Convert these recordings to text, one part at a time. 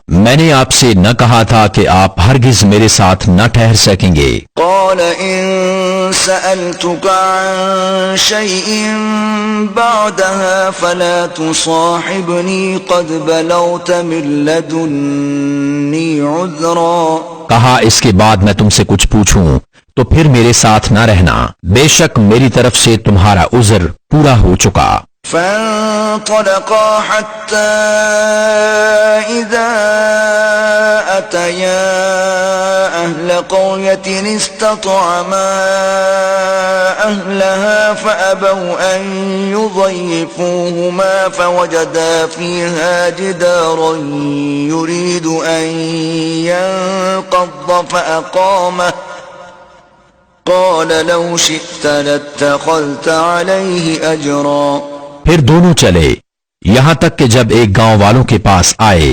میں نے آپ سے نہ کہا تھا کہ آپ ہرگز میرے ساتھ نہ ٹھہر سکیں گے؟ قال إن سألتك عن شيء بعدها فلا تصاحبني قد بلغت من لدني عذرا. کہا اس کے بعد میں تم سے کچھ پوچھوں تو پھر میرے ساتھ نہ رہنا، بے شک میری طرف سے تمہارا عذر پورا ہو چکا. فانطلقا حتى إذا أتيا أهل قرية استطعما أهلها فأبوا أن يضيفوهما فوجدا فيها جدارا يريد أن ينقض فأقامه قال لو شئت لاتخذت عليه أجرا. پھر دونوں چلے یہاں تک کہ جب ایک گاؤں والوں کے پاس آئے،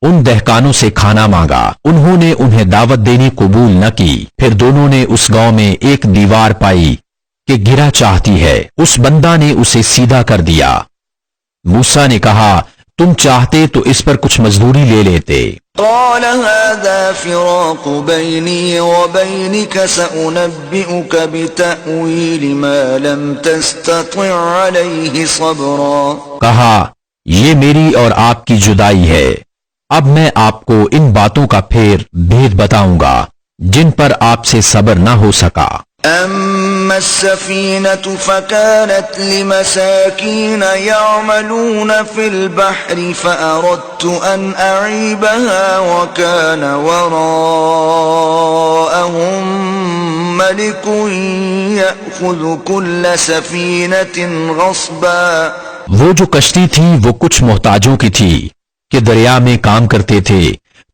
ان دہقانوں سے کھانا مانگا، انہوں نے انہیں دعوت دینی قبول نہ کی. پھر دونوں نے اس گاؤں میں ایک دیوار پائی کہ گرا چاہتی ہے، اس بندہ نے اسے سیدھا کر دیا. موسیٰ نے کہا تم چاہتے تو اس پر کچھ مزدوری لے لیتے. قال هذا فراق بيني وبينك سأنبئك بتأويل ما لم تستطع عليه صبرا. کہا یہ میری اور آپ کی جدائی ہے، اب میں آپ کو ان باتوں کا پھر بھید بتاؤں گا جن پر آپ سے صبر نہ ہو سکا. أما السفينة فكانت لمساكين يعملون في البحر فأردت أن أعيبها وكان وراءهم ملك يأخذ كل سفينة غصبا. وہ جو کشتی تھی وہ کچھ محتاجوں کی تھی کہ دریا میں کام کرتے تھے،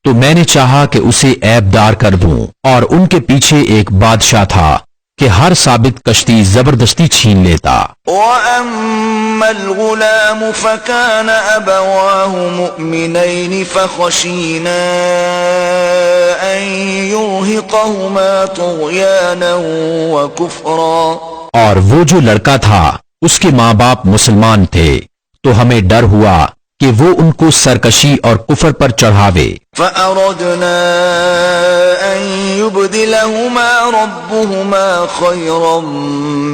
تو میں نے چاہا کہ اسے عیب دار کر دوں، اور ان کے پیچھے ایک بادشاہ تھا کہ ہر ثابت کشتی زبردستی چھین لیتا. وَأَمَّا الْغُلَامُ فَكَانَ أَبَوَاهُ مُؤْمِنَيْنِ فَخَشِينَا أَن يُرْهِقَهُمَا طُغْيَانًا وَكُفْرًا. اور وہ جو لڑکا تھا اس کے ماں باپ مسلمان تھے تو ہمیں ڈر ہوا کہ وہ ان کو سرکشی اور کفر پر چڑھاوے. فَأَرَدْنَا أَن يُبْدِلَهُمَا رَبُّهُمَا خَيْرًا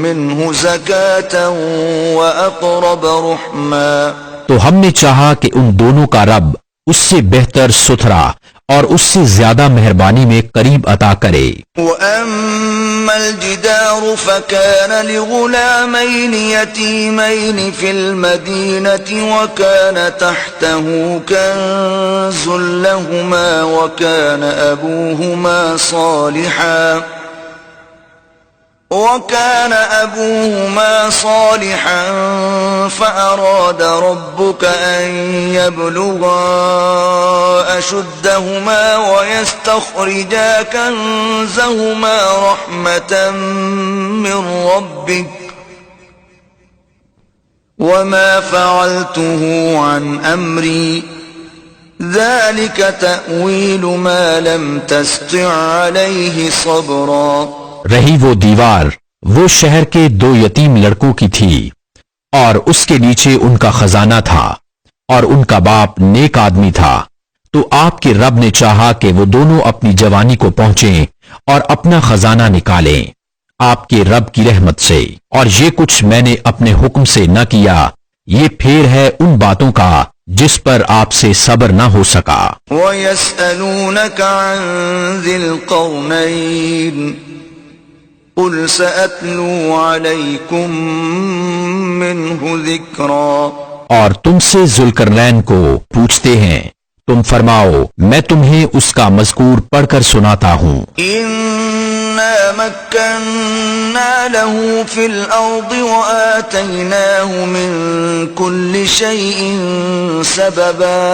مِّنْهُ زَكَاةً وَأَقْرَبَ رُحْمًا. تو ہم نے چاہا کہ ان دونوں کا رب اس سے بہتر ستھرا اور اس سے زیادہ مہربانی میں قریب عطا کرے. وَأَمَّا الْجِدَارُ فَكَانَ لِغُلَامَيْنِ يَتِيمَيْنِ فِي الْمَدِينَةِ وَكَانَ تَحْتَهُ كَنزٌ لَّهُمَا وَكَانَ أَبُوهُمَا صَالِحًا فَأَرَادَ رَبُّكَ أَن يَبْلُغَا أَشُدَّهُمَا وَيَسْتَخْرِجَا كَنزَهُمَا رَحْمَةً مِّن رَّبِّكَ وَمَا فَعَلْتُهُ عَنْ أَمْرِي ذَلِكَ تَأْوِيلُ مَا لَمْ تَسْطِع عَلَيْهِ صَبْرًا. رہی وہ دیوار، وہ شہر کے دو یتیم لڑکوں کی تھی، اور اس کے نیچے ان کا خزانہ تھا، اور ان کا باپ نیک آدمی تھا. تو آپ کے رب نے چاہا کہ وہ دونوں اپنی جوانی کو پہنچیں اور اپنا خزانہ نکالیں آپ کے رب کی رحمت سے. اور یہ کچھ میں نے اپنے حکم سے نہ کیا، یہ پھیر ہے ان باتوں کا جس پر آپ سے صبر نہ ہو سکا. وَيَسْأَلُونَكَ عَن ذِي الْقَرْنَيْنِ قُلْ سَأَتْلُو عَلَيْكُمْ مِنْهُ ذِكْرًا. اور تم سے ذوالقرنین کو پوچھتے ہیں، تم فرماؤ میں تمہیں اس کا مذکور پڑھ کر سناتا ہوں. إِنَّا مَكَّنَّا لَهُ فِي الْأَرْضِ وَآتَيْنَاهُ مِن كُلِّ شَيْءٍ سَبَبًا.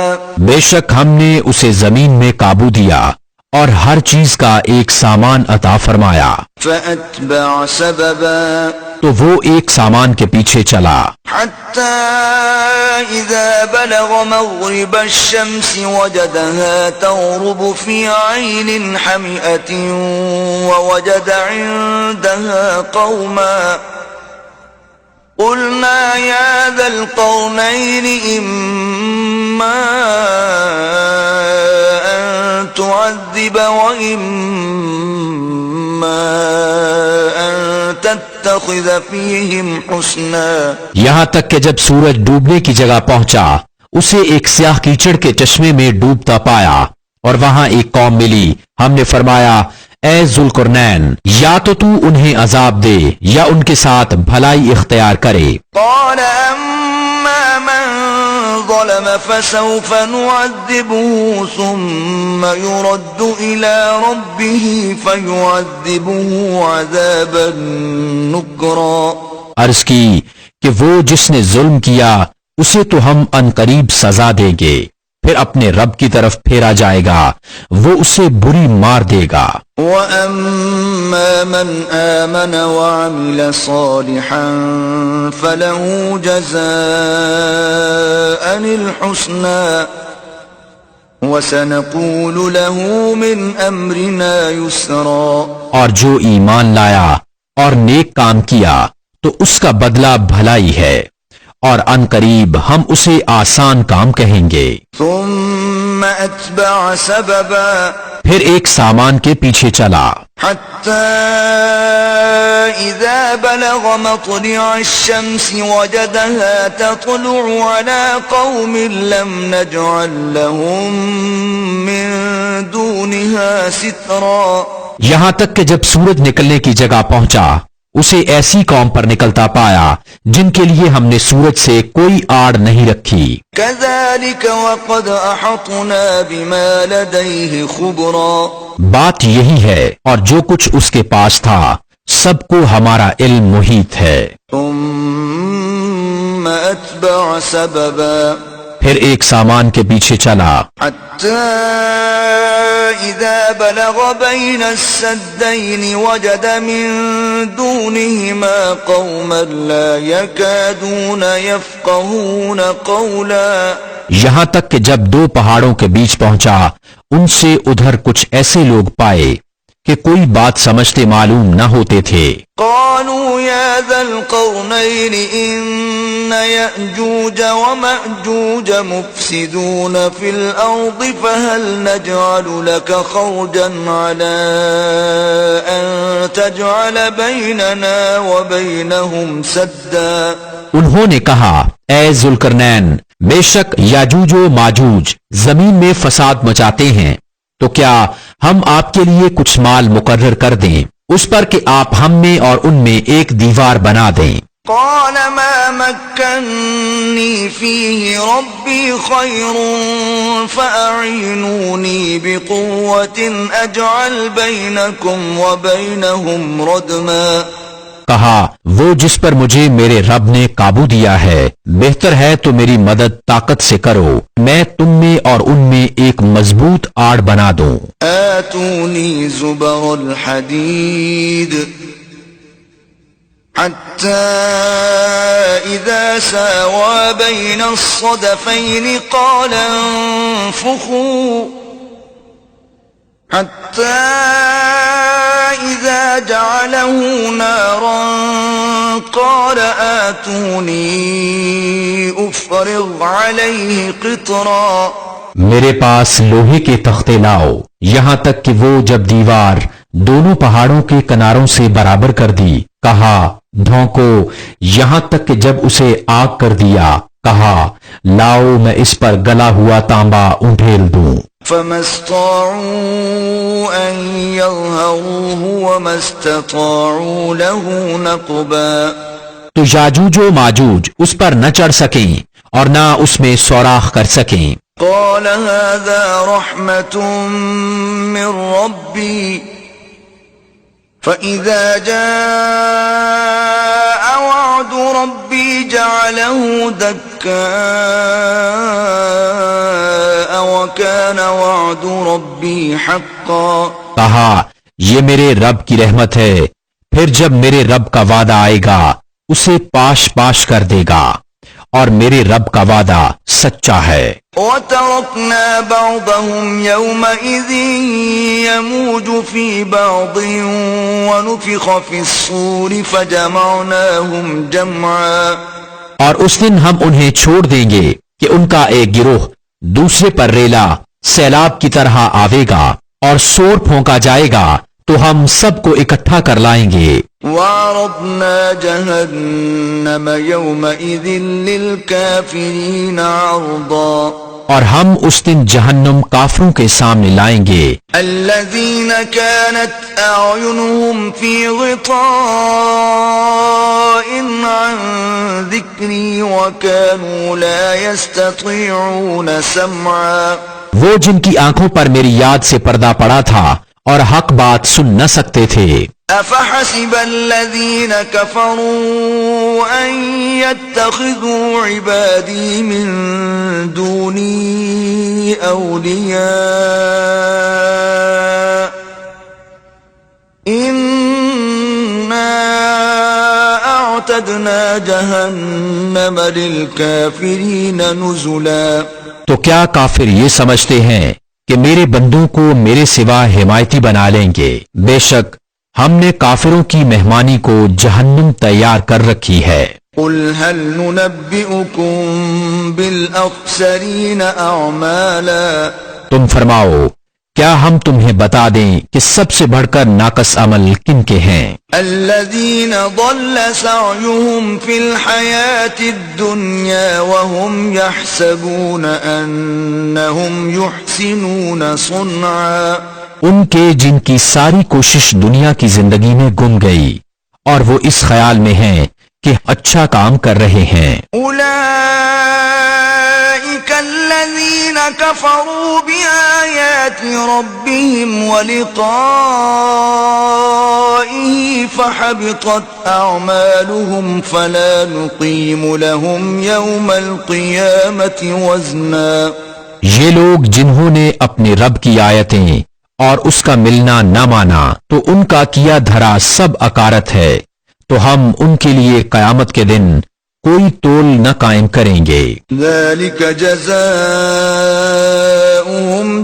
بے شک ہم نے اسے زمین میں قابو دیا اور ہر چیز کا ایک سامان عطا فرمایا. فَأَتْبَعَ سَبَبًا. تو وہ ایک سامان کے پیچھے چلا حَتَّى إِذَا بَلَغَ مَغْرِبَ الشَّمْسِ وَجَدَهَا تَغْرُبُ فِي عَيْنٍ حَمِئَةٍ وَوَجَدَ عِندَهَا قَوْمًا قُلْنَا يَا ذَا الْقَرْنَيْنِ إِمَّا نعذب وإما أن تتخذ فيهم حسنا. یہاں تک کہ جب سورج ڈوبنے کی جگہ پہنچا اسے ایک سیاہ کیچڑ کے چشمے میں ڈوبتا پایا اور وہاں ایک قوم ملی. ہم نے فرمایا اے ذوالقرنین یا تو انہیں عذاب دے یا ان کے ساتھ بھلائی اختیار کرے. قال أما من ظلم فسوف نعذبه ثم يرد إلى ربه فيعذبه عذابا نكرا. عرض کی کہ وہ جس نے ظلم کیا اسے تو ہم عنقریب سزا دیں گے پھر اپنے رب کی طرف پھیرا جائے گا وہ اسے بری مار دے گا. وَأَمَّا مَنْ آمَنَ وَعَمِلَ صَالِحًا فَلَهُ جَزَاءً الْحُسْنَى وَسَنَقُولُ لَهُ مِنْ أَمْرِنَا يُسْرًا. اور جو ایمان لایا اور نیک کام کیا تو اس کا بدلہ بھلائی ہے اور ان قریب ہم اسے آسان کام کہیں گے. ثم اتبع سببا پھر ایک سامان کے پیچھے چلا حتى اذا بلغ مطلع الشمس وجدها تطلع على قوم لم نجعل لهم من دونها سترا. یہاں تک کہ جب سورج نکلنے کی جگہ پہنچا اسے ایسی قوم پر نکلتا پایا جن کے لیے ہم نے سورج سے کوئی آڑ نہیں رکھی. كذلك وقد احطنا بما لديه خبرا. بات یہی ہے اور جو کچھ اس کے پاس تھا سب کو ہمارا علم محیط ہے. ثم اتبع سببا پھر ایک سامان کے پیچھے چلا حتى إذا بلغ بين السدين وجد من دونهما قوما لا يكادون يفقهون قولا. یہاں تک کہ جب دو پہاڑوں کے بیچ پہنچا ان سے ادھر کچھ ایسے لوگ پائے کہ کوئی بات سمجھتے معلوم نہ ہوتے تھے. قالوا يا ذا القرنين إن يأجوج ومأجوج مفسدون في الأرض فهل نجعل لك خرجا على أن تجعل بيننا وبينهم سدا. انہوں نے کہا اے ذوالقرنین بے شک یاجوج و ماجوج زمین میں فساد مچاتے ہیں تو کیا ہم آپ کے لیے کچھ مال مقرر کر دیں اس پر کہ آپ ہم میں اور ان میں ایک دیوار بنا دیں. قال ما مكنني فيه ربي خير فأعينوني بقوة أجعل بينكم وبينهم ردما. کہا وہ جس پر مجھے میرے رب نے قابو دیا ہے بہتر ہے تو میری مدد طاقت سے کرو میں تم میں اور ان میں ایک مضبوط آڑ بنا دوں. آتوني زبر الحديد حتى إذا ساوى بين الصدفين قال انفخوا حتى إذا جعله نارا قال آتوني أفرغ عليه قطرا. میرے پاس لوہے کے تختے لاؤ یہاں تک کہ وہ جب دیوار دونوں پہاڑوں کے کناروں سے برابر کر دی کہا دھونکو یہاں تک کہ جب اسے آگ کر دیا کہا لاؤ میں اس پر گلا ہوا تانبا انڈھیل دوں. فما استطاعوا أن يظهروه وما استطاعوا له نقبا. تو یاجوج و ماجوج اس پر نہ چڑھ سکیں اور نہ اس میں سوراخ کر سکیں. قال هذا رحمة من ربي فإذا جاء وعد ربي جعله دكاء وكان وعد ربي حقا. کہا یہ میرے رب کی رحمت ہے پھر جب میرے رب کا وعدہ آئے گا اسے پاش پاش کر دے گا اور میرے رب کا وعدہ سچا ہے. وَتَرَكْنَا بَعْضَهُمْ يَوْمَئِذٍ يَمُوجُ فِي بَعْضٍ وَنُفِخَ فِي الصُّورِ فَجَمَعْنَاهُمْ جَمْعًا. اور اس دن ہم انہیں چھوڑ دیں گے کہ ان کا ایک گروہ دوسرے پر ریلا سیلاب کی طرح آوے گا اور سور پھونکا جائے گا تو ہم سب کو اکٹھا کر لائیں گے. وعرضنا جهنم يومئذ للكافرين عرضا اور ہم اس دن جہنم کافروں کے سامنے لائیں گے. الذين كانت أعينهم في غطاء عن ذكري وكانوا لا يستطيعون سمعا وہ جن کی آنکھوں پر میری یاد سے پردہ پڑا تھا اور حق بات سن نہ سکتے تھے. أفحسب الذين كفروا أن يتخذوا عبادي من دوني أولياء إنا أعتدنا جهنم للكافرين نزلا. تو کیا کافر یہ سمجھتے ہیں کہ میرے بندوں کو میرے سوا حمایتی بنا لیں گے؟ بے شک ہم نے کافروں کی مہمانی کو جہنم تیار کر رکھی ہے. قل هل ننبئكم بالأخسرين أعمالا تم فرماؤ کیا ہم تمہیں بتا دیں کہ سب سے بڑھ کر ناقص عمل کن کے ہیں؟ الذين ضل سعيهم في الحياة الدنيا وهم يحسبون أنهم يحسنون صنعا ان کے جن کی ساری کوشش دنیا کی زندگی میں گم گئی اور وہ اس خیال میں ہیں کہ اچھا کام کر رہے ہیں. أولئك الذين كفروا بآيات ربهم ولقائه فحبطت أعمالهم فلا نقيم لهم يوم القيامة وزنا. یہ لوگ جنہوں نے اپنے رب کی آیتیں اور اس کا ملنا نہ مانا تو ان کا کیا دھرا سب اکارت ہے، تو ہم ان کے لیے قیامت کے دن کوئی تول نہ قائم کریں گے. ذلك جزاؤهم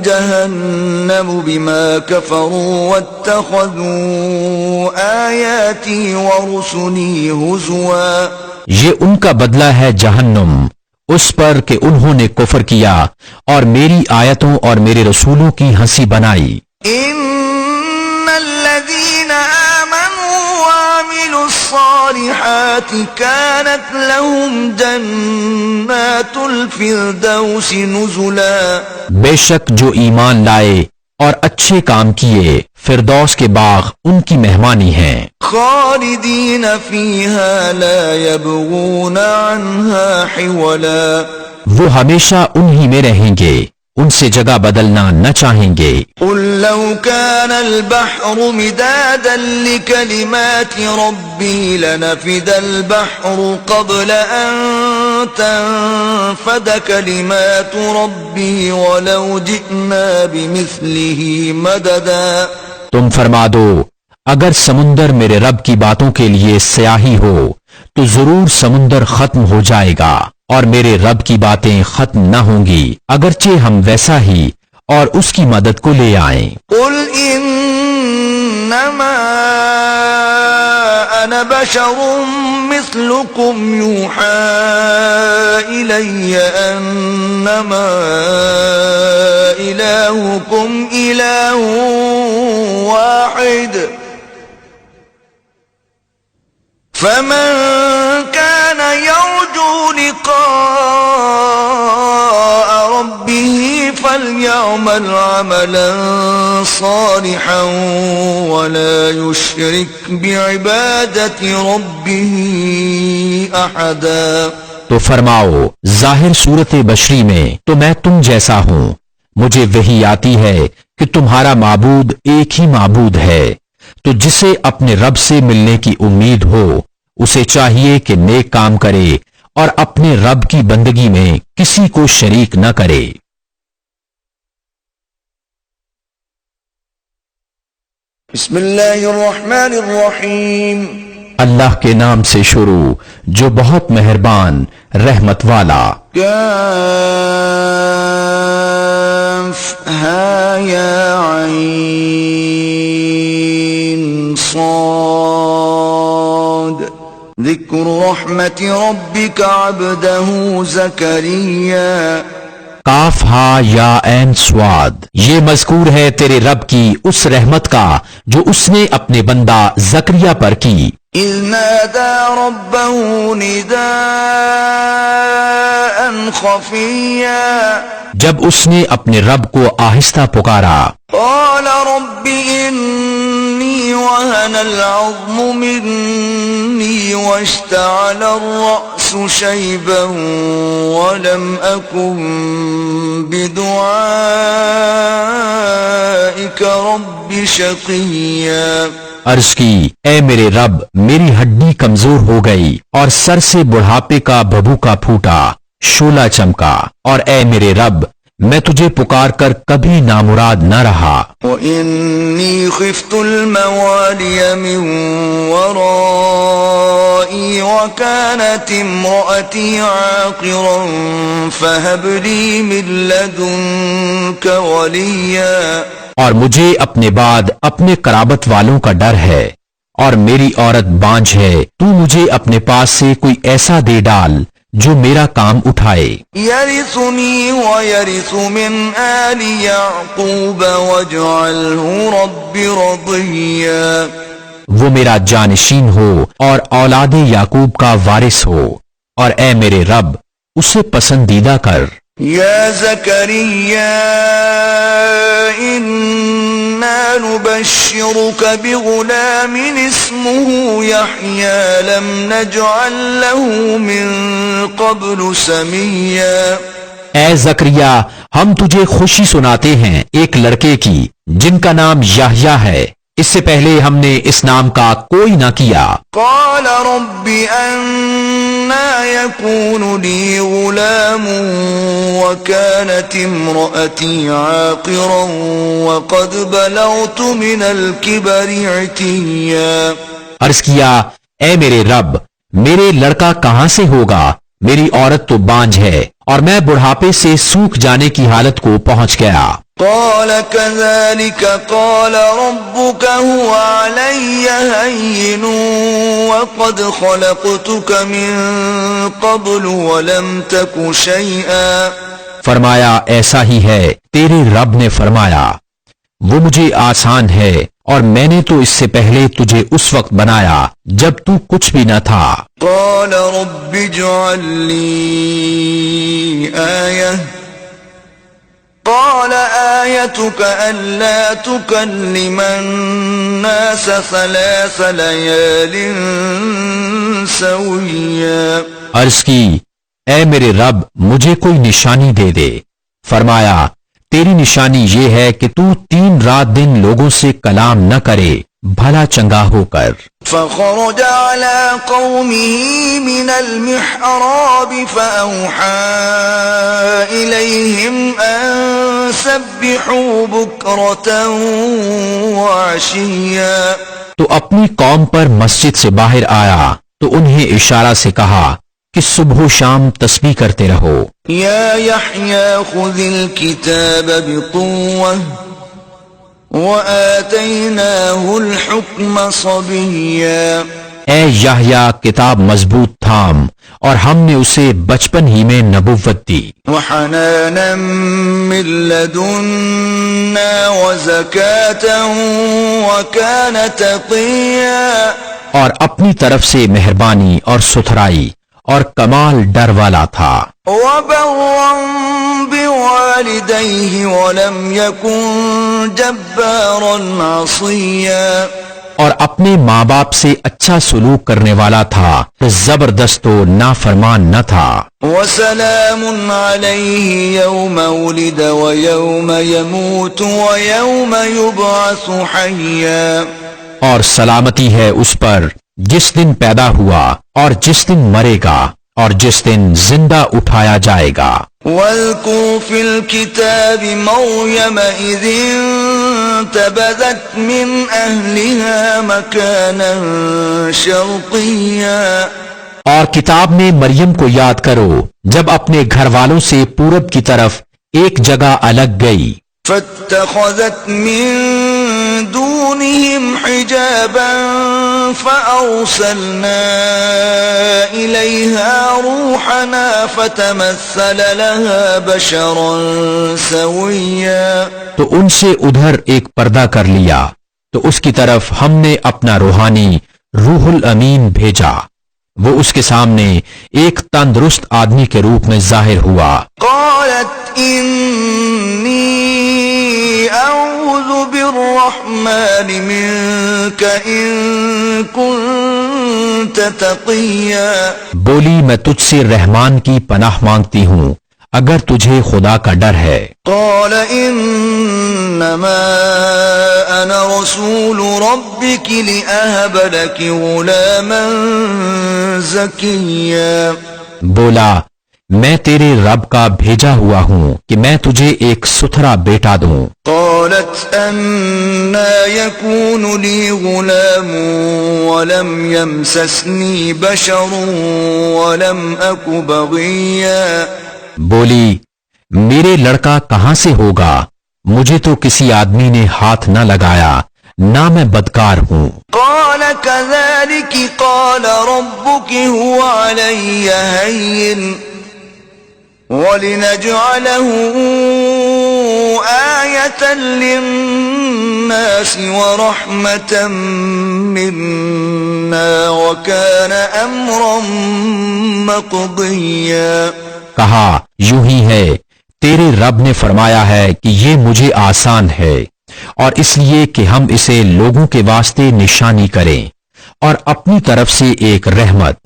جهنم بما كفروا واتخذوا آياتي ورسلي هزوا. یہ ان کا بدلہ ہے جہنم اس پر کہ انہوں نے کفر کیا اور میری آیتوں اور میرے رسولوں کی ہنسی بنائی. ان الذين آمنوا وعملوا الصالحات كانت لهم جنات الفردوس نزلا. بے شک جو ایمان لائے اور اچھے کام کیے فردوس کے باغ ان کی مہمانی ہیں. خالدین فیہا لا یبغون عنہا حولا. وہ ہمیشہ انہی میں رہیں گے، ان سے جگہ بدلنا نہ چاہیں گے. قل لو كان البحر مدادا لكلمات ربي لنفد البحر قبل أن تنفد كلمات ربي ولو جئنا بمثله مددا. تم فرما دو اگر سمندر میرے رب کی باتوں کے لیے سیاہی ہو تو ضرور سمندر ختم ہو جائے گا اور میرے رب کی باتیں ختم نہ ہوں گی اگرچہ ہم ویسا ہی اور اس کی مدد کو لے آئیں. قل انما انا بشر مثلكم يوحى الي انما الهكم اله واحد فمن كان يرجو لقاء ربه فليعمل عملا صالحا ولا يشرك بعبادة ربه أحدا. تو فرماؤ ظاہر صورت بشری میں تو میں تم جیسا ہوں، مجھے وحی آتی ہے کہ تمہارا معبود ایک ہی معبود ہے، تو جسے اپنے رب سے ملنے کی امید ہو اسے چاہیے کہ نیک کام کرے اور اپنے رب کی بندگی میں کسی کو شریک نہ کرے. بسم اللہ الرحمن الرحیم. اللہ کے نام سے شروع جو بہت مہربان رحمت والا. کاف ہا یا عین صاد. ذکر رحمت ربک عبدہ زکریا کاف ہا یا عین سواد، یہ مذکور ہے تیرے رب کی اس رحمت کا جو اس نے اپنے بندہ زکریا پر کی، إذ نادى ربه نداء خفيا جب اس نے اپنے رب کو آہستہ پکارا، قال رب إني وهن العظم مني واشتعل الرأس شيبا ولم أكن بدعائك رب شقيا عرض کی اے میرے رب میری ہڈی کمزور ہو گئی اور سر سے بڑھاپے کا بھبوکا پھوٹا، شعلہ چمکا، اور اے میرے رب میں تجھے پکار کر کبھی نامراد نہ رہا، وإني خفت الموالي من ورائي وكانت امرأتي عاقرا فهب لي من لدنك وليا، اور مجھے اپنے بعد اپنے قرابت والوں کا ڈر ہے اور میری عورت بانجھ ہے، تو مجھے اپنے پاس سے کوئی ایسا دے ڈال جو میرا کام اٹھائے، يرثني ويرث من آل يعقوب واجعله رب رضيا، وہ میرا جانشین ہو اور اولاد یعقوب کا وارث ہو، اور اے میرے رب اسے پسندیدہ کر۔ يا زكريا إنا نبشرك بغلام اسمه يحيى لم نجعل له من قبل سميا، اے زکریا ہم تجھے خوشی سناتے ہیں ایک لڑکے کی جن کا نام یحییٰ ہے، اس سے پہلے ہم نے اس نام کا کوئی نہ کیا۔ قال رب أنا يكون لي غلام وكانت امرأتي عاقرا وقد بلغت من الكبر عتيا، عرض کیا اے میرے رب میرے لڑکا کہاں سے ہوگا، میری عورت تو بانجھ ہے اور میں بڑھاپے سے سوکھ جانے کی حالت کو پہنچ گیا۔ قال كذلك قال ربك هو علي هين وقد خلقتك من قبل ولم تك شيئا، فرمایا ایسا ہی ہے، تیرے رب نے فرمایا وہ مجھے آسان ہے اور میں نے تو اس سے پہلے تجھے اس وقت بنایا جب تو کچھ بھی نہ تھا۔ قال رب اجعل لي آية قال آيتك ألا تكلم الناس 3 ليال سويا، عرض کی اے میرے رب مجھے کوئی نشانی دے دے، فرمایا تیری نشانی یہ ہے کہ تو 3 رات دن لوگوں سے کلام نہ کرے بھلا چنگا ہو کر۔ فخرج على قومه من المحراب فأوحى إليهم أن سبحوا بكرة وعشيا، تو اپنی قوم پر مسجد سے باہر آیا تو انہیں اشارہ سے کہا کہ صبح و شام تسبیح کرتے رہو۔ يا يحيى خذ الكتاب بقوة وآتيناه الحكم صبيا، اے یحییٰ کتاب مضبوط تھام اور ہم نے اسے بچپن ہی میں نبوت دی، وحنانا من لدنا وزكاة وكان تقيا، اور اپنی طرف سے مہربانی اور ستھرائی اور کمال ڈر والا تھا، وبرا بوالديه ولم يكن جبارا عصيا، اور اپنے ماں باپ سے اچھا سلوک کرنے والا تھا، زبردست و نافرمان نہ تھا۔ وسلام عليه يوم ولد ويوم يموت ويوم يبعث حيا، اور سلامتی ہے اس پر جس دن پیدا ہوا اور جس دن مرے گا اور جس دن زندہ اٹھایا جائے گا۔ واذكر في الكتاب مريم إذ انتبذت من أهلها مكانا شرقيا، اور کتاب میں مریم کو یاد کرو جب اپنے گھر والوں سے پورب کی طرف ایک جگہ الگ گئی، فاتخذت من دونهم حجابا فأرسلنا إليها روحنا فتمثل لها بشرا سويا. تو ان سے ادھر ایک پردہ کر لیا تو اس کی طرف ہم نے اپنا روحانی روح الامین بھیجا، وہ اس کے سامنے ایک تندرست آدمی کے روپ میں ظاہر ہوا. قالت إني أعوذ بالرحمن منك إن كنت تقيا. بولی میں تجھ سے رحمان کی پناہ مانگتی ہوں اگر تجھے خدا کا ڈر ہے. قال إنما أنا رسول ربك لأهب لك غلاما زكيا. بولا میں تیرے رب کا بھیجا ہوا ہوں کہ میں تجھے ایک ستھرا بیٹا دوں. قالت أنا يكون لي غلام ولم يمسسني بشر ولم أك بغيا. بولی میرے لڑکا کہاں سے ہوگا، مجھے تو کسی آدمی نے ہاتھ نہ لگایا، نہ میں بدکار ہوں. قال كذلك قال ربك هو علي هين ولنجعله آية للناس ورحمة منا وكان أمرا مقضيا. کہا یوں ہی ہے، تیرے رب نے فرمایا ہے کہ یہ مجھے آسان ہے، اور اس لیے کہ ہم اسے لوگوں کے واسطے نشانی کریں اور اپنی طرف سے ایک رحمت،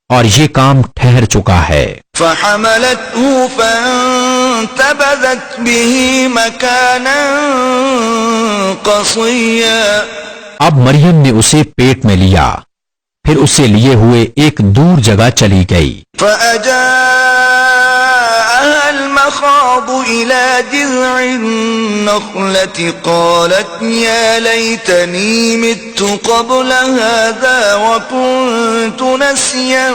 اور یہ کام ٹھہر چکا ہے. فحملته فانتبذت به مكانا قصيا. اب مریم نے اسے پیٹ میں لیا، پھر اسے لیے ہوئے ایک دور جگہ چلی گئی. فأجاءها المخاض إلى جذع النخلة قالت يا ليتني مت قبل هذا وكنت نسيا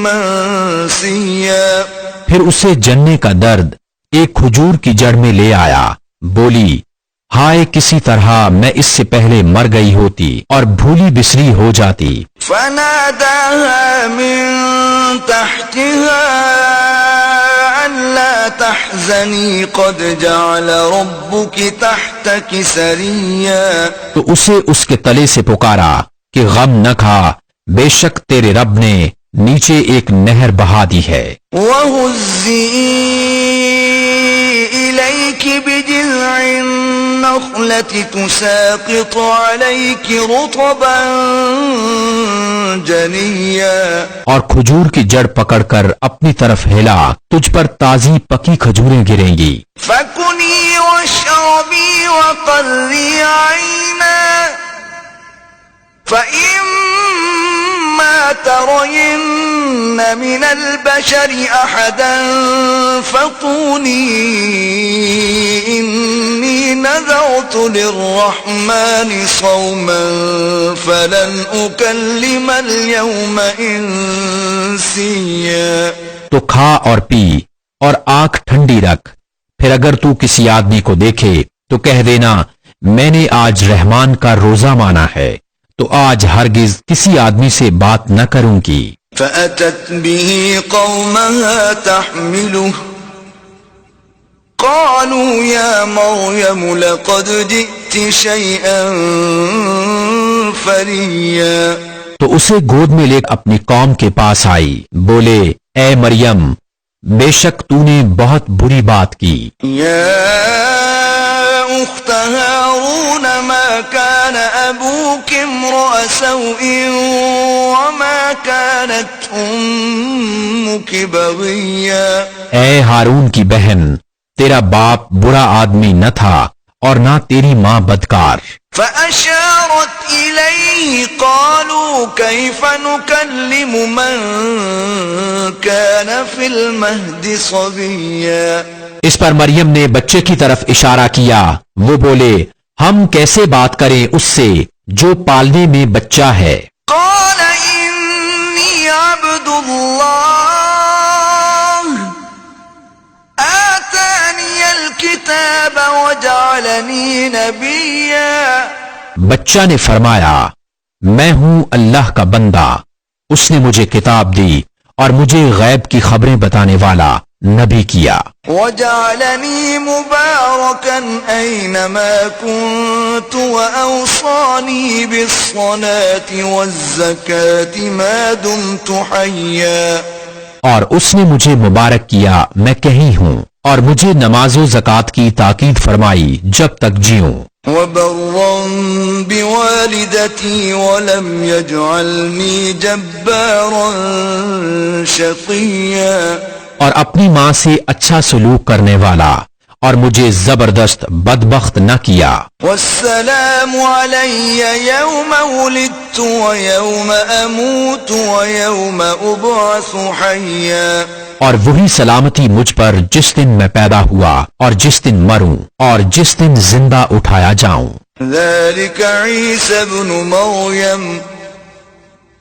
منسيا. پھر اسے جننے کا درد ایک کھجور کی جڑ میں لے آیا. بولی ہائے کسی طرح میں اس سے پہلے مر گئی ہوتی اور بھولی بسری ہو جاتی. فناداها من تحتها ألا تحزني قد جعل ربك تحتك سريا. تو اسے اس کے تلے سے پکارا کہ غم نہ کھا، بے شک تیرے رب نے نیچے ایک نہر بہا دی ہے. وهزي إليك بجذع النخلة تساقط عليك رطبا جنيا. اور کھجور کی جڑ پکڑ کر اپنی طرف ہلا، تجھ پر تازی پکی کھجوریں گریں گی. فكلي واشربي وقري عينا فإما ترين من البشر أحدا فقولي إني نذرت للرحمن صوما فلن أكلم اليوم إنسيا. تو کھا اور پی اور آنکھ ٹھنڈی رکھ، پھر اگر تو کسی آدمی کو دیکھے تو کہہ دینا میں نے آج رحمان کا روزہ مانا ہے، تو آج ہرگز کسی آدمی سے بات نہ کروں گی. فأتت به قومها تحمله قالوا يا مريم لقد جئت شيئا فريا. تو اسے گود میں لے اپنی قوم کے پاس آئی. بولے اے مریم بے شک تو نے بہت بری بات کی. يا أخت هارون ما كان أبوك امرأ سوء وما كانت أمك بغيا. اے ہارون کی بہن تیرا باپ برا آدمی نہ تھا اور نہ تیری ماں بدکار. فأشارت إليه قالوا كيف نكلم من كان في المهد صبيا. اس پر مریم نے بچے کی طرف اشارہ کیا. وہ بولے ہم کیسے بات کریں اس سے جو پالنے میں بچہ ہے. قال إني عبد الله آتاني الكتاب وجعلني نبيا. بچہ نے فرمایا میں ہوں اللہ کا بندہ، اس نے مجھے کتاب دی اور مجھے غیب کی خبریں بتانے والا نبی کیا. وجعلني مباركا أينما كنت وأوصاني بالصلاة والزكاة ما دمت حيا. اور اس نے مجھے مبارک کیا میں کہیں ہوں، اور مجھے نماز و زکوٰۃ کی تاکید فرمائی جب تک جیوں. وبرا بوالدتي ولم يجعلني جبارا شقيا. اور اپنی ماں سے اچھا سلوک کرنے والا اور مجھے زبردست بدبخت نہ کیا. والسلام علي يوم ولدت ويوم أموت ويوم أبعث حيا. اور وہی سلامتی مجھ پر جس دن میں پیدا ہوا اور جس دن مروں اور جس دن زندہ اٹھایا جاؤں. ذلك عيسى ابن مريم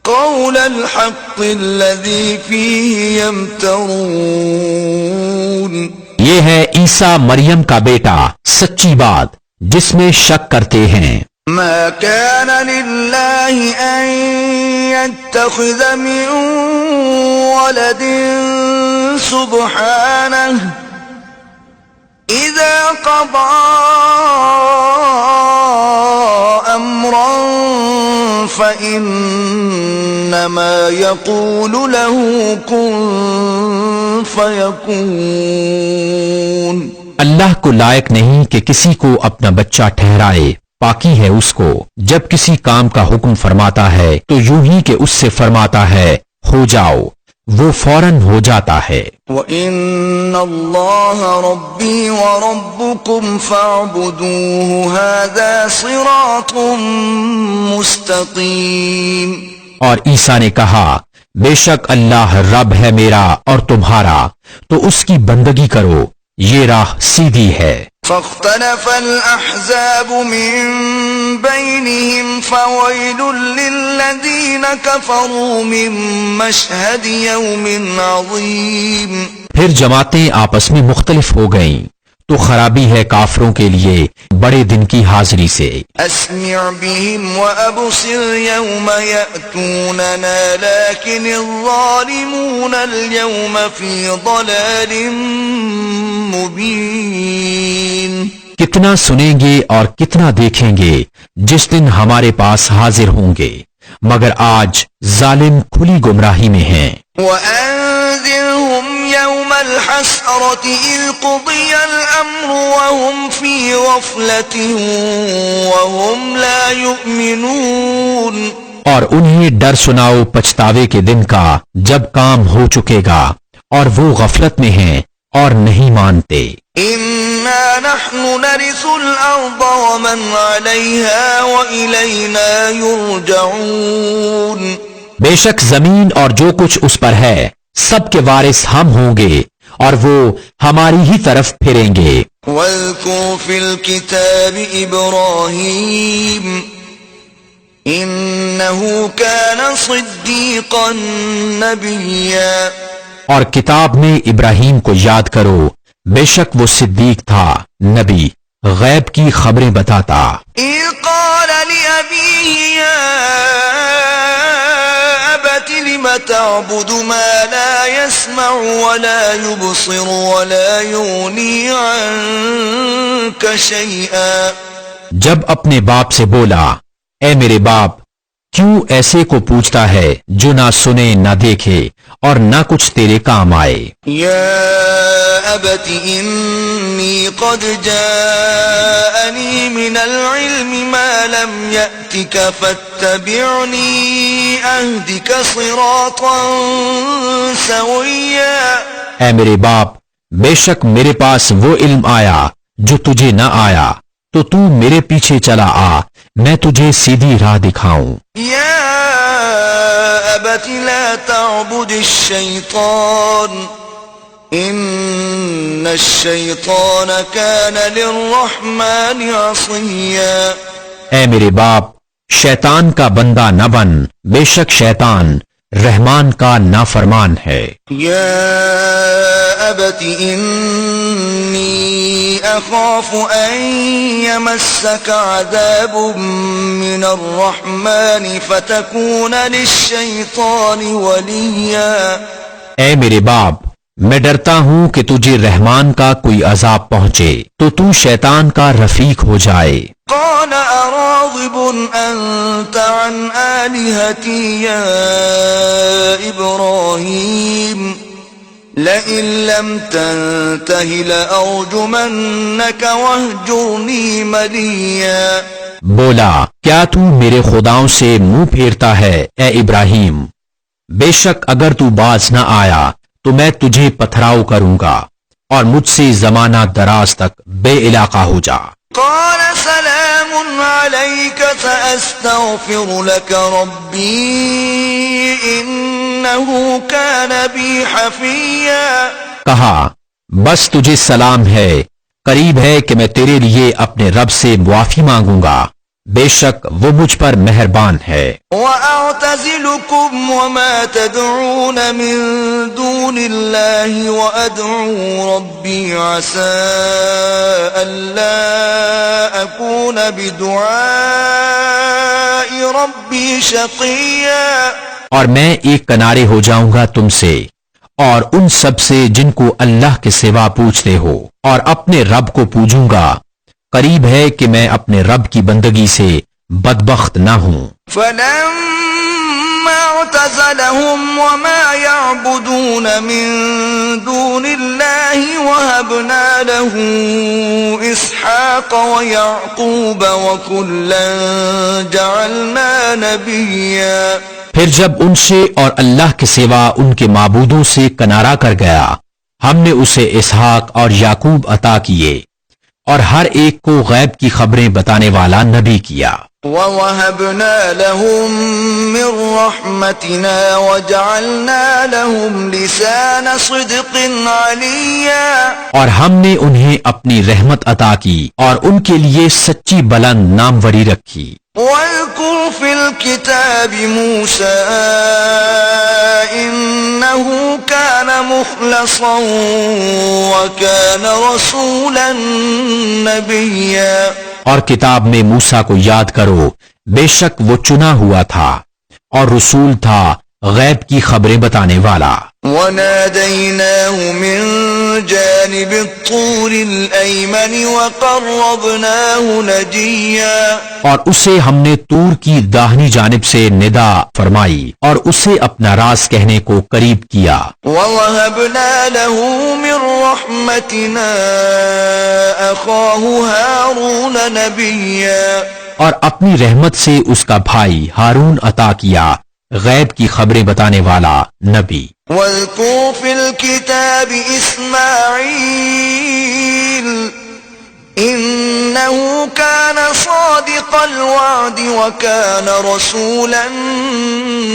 قول الحق الذي فيه يمترون. یہ ہے عیسیٰ مریم کا بیٹا، سچی بات جس میں شک کرتے ہیں. ما كان لله أن يتخذ من ولد سبحانه إذا قضى أمرا فإنما يقول له كن فيكون. اللہ کو لائق نہیں کہ کسی کو اپنا بچہ ٹھہرائے، پاکی ہے اس کو جب کسی کام کا حکم فرماتا ہے تو یوں ہی کہ اس سے فرماتا ہے ہو جاؤ، وہ فوراً ہو جاتا ہے. وَإِنَّ اللَّهَ رَبِّي وَرَبُّكُمْ فَاعْبُدُوهُ هَذَا صِرَاطٌ مُسْتَقِيمٌ. اور عیسیٰ نے کہا بے شک اللہ رب ہے میرا اور تمہارا، تو اس کی بندگی کرو، یہ راہ سیدھی ہے. فاختلف الأحزاب من بينهم فويل للذين كفروا من مشهد يوم عظيم. پھر جماعتیں آپس میں مختلف ہو گئیں تو خرابی ہے کافروں کے لیے بڑے دن کی حاضری سے. أسمع بهم وأبصر يوم يأتوننا لكن الظالمون اليوم في ضلال مبين. کتنا سنیں گے اور کتنا دیکھیں گے جس دن ہمارے پاس حاضر ہوں گے، مگر آج ظالم کھلی گمراہی میں ہیں. وأنذرهم يوم الحسرة إذ قضي الأمر وهم في غفلة وهم لا يؤمنون. اور انہیں ڈر سناؤ پچھتاوے کے دن کا جب کام ہو چکے گا اور وہ غفلت میں ہیں اور نہیں مانتے. إنا نحن نرث الأرض ومن عليها وإلينا يرجعون. بے شک زمین اور جو کچھ اس پر ہے سب کے وارث ہم ہوں گے اور وہ ہماری ہی طرف پھریں گے. واذكر في الكتاب إبراهيم إنه كان صديقا نبيا. اور کتاب میں ابراہیم کو یاد کرو، بے شک وہ صدیق تھا، نبی، غیب کی خبریں بتاتا. إذ قال لأبيه يا أبت لم تعبد ما لا يسمع ولا يبصر ولا يغني عنك شيئا. جب اپنے باپ سے بولا اے میرے باپ کیوں ایسے کو پوچھتا ہے جو نہ سنے نہ دیکھے اور نہ کچھ تیرے کام آئے. يا أبت إني قد جاءني من العلم ما لم يأتك فاتبعني أهدك صراطا سويا. اے میرے باپ بے شک میرے پاس وہ علم آیا جو تجھے نہ آیا، تو تو میرے پیچھے چلا آ، میں تجھے سیدھی راہ دکھاؤں. يا أبت لا تعبد الشيطان إن الشيطان كان للرحمن عصيا. اے میرے باپ شیطان کا بندہ نہ بن، بے شک شیطان رحمان کا نافرمان ہے۔ يا أبت إني أخاف أن يمسك عذاب من الرحمن فتكون للشيطان وليا۔ اے میرے باپ، میں ڈرتا ہوں کہ تجھے رحمان کا کوئی عذاب پہنچے تو شیطان کا رفیق ہو جائے۔ قال أراغب أنت عن آلهتي يا إبراهيم لئن لم تنته لأرجمنك واهجرني مليا۔ بولا، کیا تو میرے خداؤں سے منہ پھیرتا ہے اے ابراہیم؟ بے شک اگر تو باز نہ آیا تو میں تجھے پتھراؤ کروں گا اور مجھ سے زمانہ دراز تک بے علاقہ ہو جا۔ قال سلام عليك سأستغفر لك ربي إنه كان بي حفيا۔ کہا، بس تجھے سلام ہے، قریب ہے کہ میں تیرے لیے اپنے رب سے معافی مانگوں گا، بے شک وہ مجھ پر مہربان ہے۔ وَأَعْتَزِلُكُمْ وَمَا تَدْعُونَ مِن دُونِ اللَّهِ وَأَدْعُو رَبِّي عَسَىٰ أَلَّا أَكُونَ بِدُعَاءِ رَبِّي شَقِيًّا۔ اور میں ایک کنارے ہو جاؤں گا تم سے اور ان سب سے جن کو اللہ کے سوا پوجتے ہو، اور اپنے رب کو پوجوں گا، قریب ہے کہ میں اپنے رب کی بندگی سے بدبخت نہ ہوں۔ فَلَمَّا اعْتَزَلَهُمْ وَمَا يَعْبُدُونَ مِن دُونِ اللَّهِ وَهَبْنَا لَهُ إِسْحَاقَ وَيَعْقُوبَ وَكُلًّا جَعَلْنَا نَبِيًّا۔ پھر جب ان سے اور اللہ کے سوا ان کے معبودوں سے کنارہ کر گیا، ہم نے اسے اسحاق اور یعقوب عطا کیے اور ہر ایک کو غیب کی خبریں بتانے والا نبی کیا۔ وَوَهَبْنَا لَهُم مِّن رَّحْمَتِنَا وَجَعَلْنَا لَهُمْ لِسَانَ صِدْقٍ عَلِيًّا۔ اور ہم نے انہیں اپنی رحمت عطا کی اور ان کے لیے سچی بلند ناموری رکھی۔ وَاذْكُرْ فِي الْكِتَابِ مُوسَىٰ إِنَّهُ كَانَ مُخْلَصًا وَكَانَ رَسُولًا نَبِيًّا۔ اور کتاب میں موسیٰ کو یاد کرو، بے شک وہ چنا ہوا تھا اور رسول تھا، غیب کی خبریں بتانے والا۔ وَنَادَيْنَاهُ مِن جَانِبِ الطُّورِ الْأَيْمَنِ وَقَرَّبْنَاهُ نَجِيًّا۔ اور اسے ہم نے طور کی داہنی جانب سے ندا فرمائی اور اسے اپنا راز کہنے کو قریب کیا۔ وَوَهَبْنَا لَهُ مِن رَّحْمَتِنَا أَخَاهُ هَارُونَ نَبِيًّا۔ اور اپنی رحمت سے اس کا بھائی ہارون عطا کیا، غیب کی خبریں بتانے والا نبی۔ وَاذْكُرْ فِي الْكِتَابِ إِسْمَاعِيلَ إِنَّهُ كَانَ صَادِقَ الْوَعْدِ وَكَانَ رَسُولًا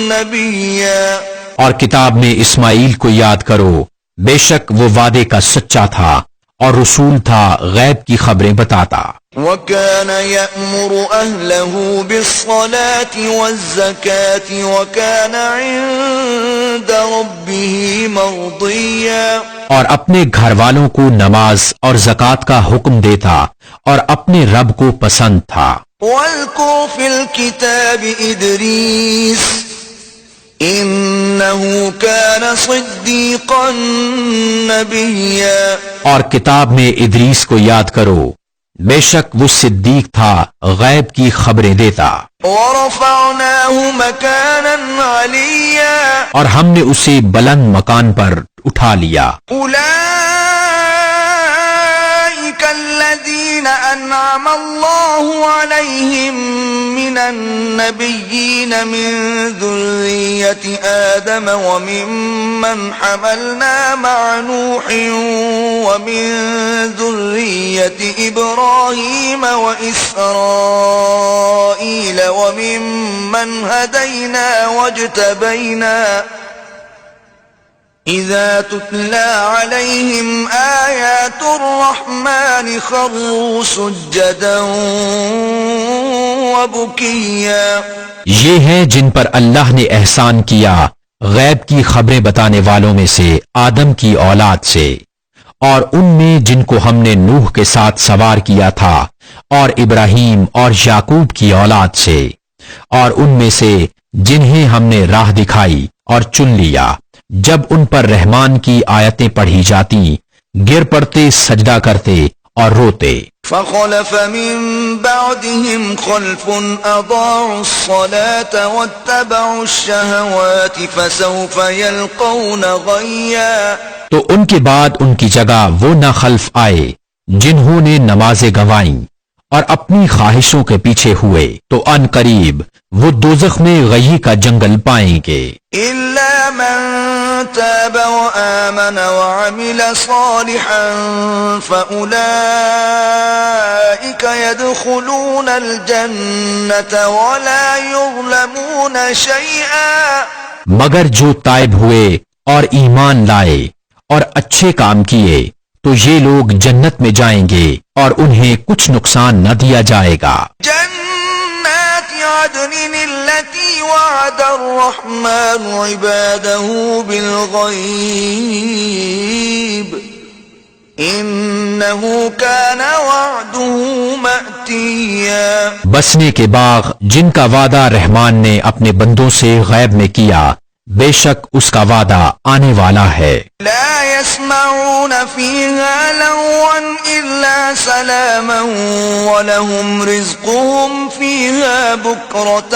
نَبِيًّا۔ اور کتاب میں اسماعیل کو یاد کرو، بے شک وہ وعدے کا سچا تھا اور رسول تھا، غیب کی خبریں بتاتا۔ وَكَانَ يَأْمُرُ أَهْلَهُ بِالصَّلَاةِ وَالزَّكَاةِ وَكَانَ عِندَ رَبِّهِ مَرْضِيًّا۔ اور اپنے گھر والوں کو نماز اور زکوٰۃ کا حکم دیتا اور اپنے رب کو پسند تھا۔ وَاذْكُرْ فِي الْكِتَابِ إِدْرِيسَ إِنَّهُ كَانَ صِدِّيقًا نَبِيًّا۔ اور کتاب میں ادریس کو یاد کرو، بے شک وہ صدیق تھا، غیب کی خبریں دیتا۔ وَرَفَعْنَاهُ مَكَانًا عَلِيًّا۔ اور ہم نے اسے بلند مکان پر اٹھا لیا۔ أُولَئِكَ الَّذِينَ أَنْعَمَ اللَّهُ عَلَيْهِمْ مِنَ النَّبِيِّينَ مِن ذُرِّيَّةِ آدَمَ وَمِمَّنْ حَمَلْنَا مَعَ نُوحٍ وَمِن ذُرِّيَّةِ إِبْرَاهِيمَ وَإِسْرَائِيلَ وَمِمَّنْ هَدَيْنَا وَاجْتَبَيْنَا إِذَا تُتْلَى عَلَيْهِمْ آيَاتُ الرَّحْمَنِ خَرُّوا سُجَّدًا وَبُكِيًّا۔ یہ ہیں جن پر اللہ نے احسان کیا غیب کی خبریں بتانے والوں میں سے آدم کی اولاد سے، اور ان میں جن کو ہم نے نوح کے ساتھ سوار کیا تھا، اور ابراہیم اور یعقوب کی اولاد سے، اور ان میں سے جنہیں ہم نے راہ دکھائی اور چن لیا، جب ان پر رحمان کی آیتیں پڑھی جاتی گر پڑتے، سجدہ کرتے اور روتے۔ فخلف من بعدهم خلف اضاعوا الصلاة واتبعوا الشهوات فسوف يلقون غيا۔ تو ان کے بعد ان کی جگہ وہ ناخلف آئے جنہوں نے نمازیں گنوائیں اور اپنی خواہشوں کے پیچھے ہوئے، تو ان قریب وہ دوزخ میں غی کا جنگل پائیں گے۔ إلا من تاب وآمن وعمل صالحا فأولئك يدخلون الجنة ولا يظلمون شيئا۔ مگر جو تائب ہوئے اور ایمان لائے اور اچھے کام کیے تو یہ لوگ جنت میں جائیں گے اور انہیں کچھ نقصان نہ دیا جائے گا۔ جنات عدن التي وعد الرحمن عباده بالغيب إنه كان وعده مأتيا۔ بسنے کے باغ جن کا وعدہ رحمان نے اپنے بندوں سے غیب میں کیا، بے شک اس کا وعدہ آنے والا ہے۔ لا يسمعون فيها لغوا إلا سلاما ولهم رزقهم فيها بكرة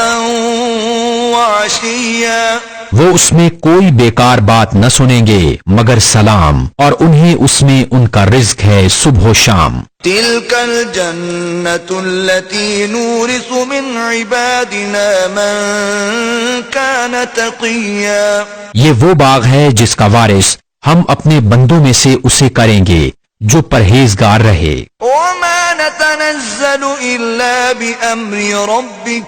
وعشيا۔ وہ اس میں کوئی بیکار بات نہ سنیں گے مگر سلام، اور انہیں اس میں ان کا رزق ہے صبح و شام۔ تلك الجنة التي نورث من عبادنا من كان تقيا۔ یہ وہ باغ ہے جس کا وارث ہم اپنے بندوں میں سے اسے کریں گے جو پرہیزگار رہے۔ وما نتنزل إلا بأمر ربك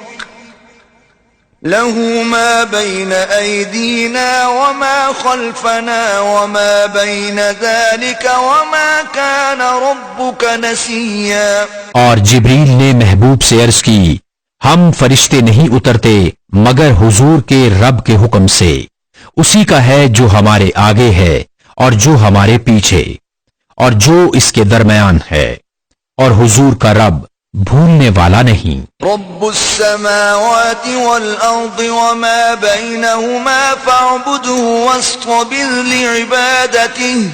له ما بين أيدينا وما خلفنا وما بين ذلك وما كان ربك نسيا۔ اور جبریل نے محبوب سے عرض کی، ہم فرشتے نہیں اترتے مگر حضور کے رب کے حکم سے، اسی کا ہے جو ہمارے آگے ہے اور جو ہمارے پیچھے اور جو اس کے درمیان ہے، اور حضور کا رب بھولنے والا نہیں۔ رب السماوات والأرض وما بينهما فاعبده واصطبر لعبادته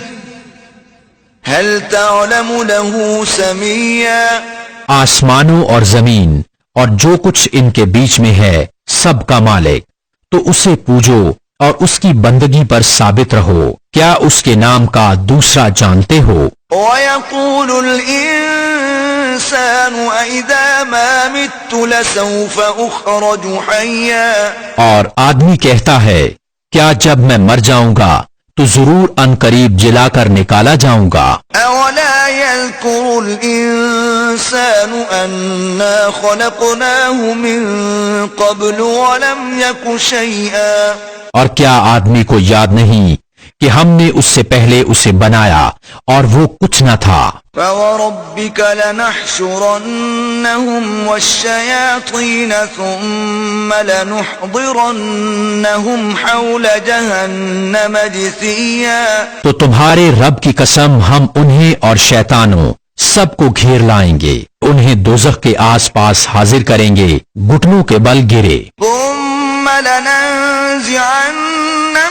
هل تعلم له سميا۔ آسمانوں اور زمین اور جو کچھ ان کے بیچ میں ہے سب کا مالک، تو اسے پوجو اور اس کی بندگی پر ثابت رہو، کیا اس کے نام کا دوسرا جانتے ہو؟ ويقول الإنسان أإذا ما مت لسوف أخرج حيا۔ اور آدمی کہتا ہے کیا جب میں مر جاؤں گا تو ضرور ان قریب جلا کر نکالا جاؤں گا۔ أولا يذكر الإنسان أنا خلقناه من قبل ولم يك شيئا۔ اور کیا آدمی کو یاد نہیں کہ ہم نے اس سے پہلے اسے بنایا اور وہ کچھ نہ تھا۔ فوربك لنحشرنهم والشياطين ثم لنحضرنهم حول جهنم جثيا۔ تو تمہارے رب کی قسم ہم انہیں اور شیطانوں سب کو گھیر لائیں گے، انہیں دوزخ کے آس پاس حاضر کریں گے گھٹنوں کے بل گرے۔ ثم لننزعن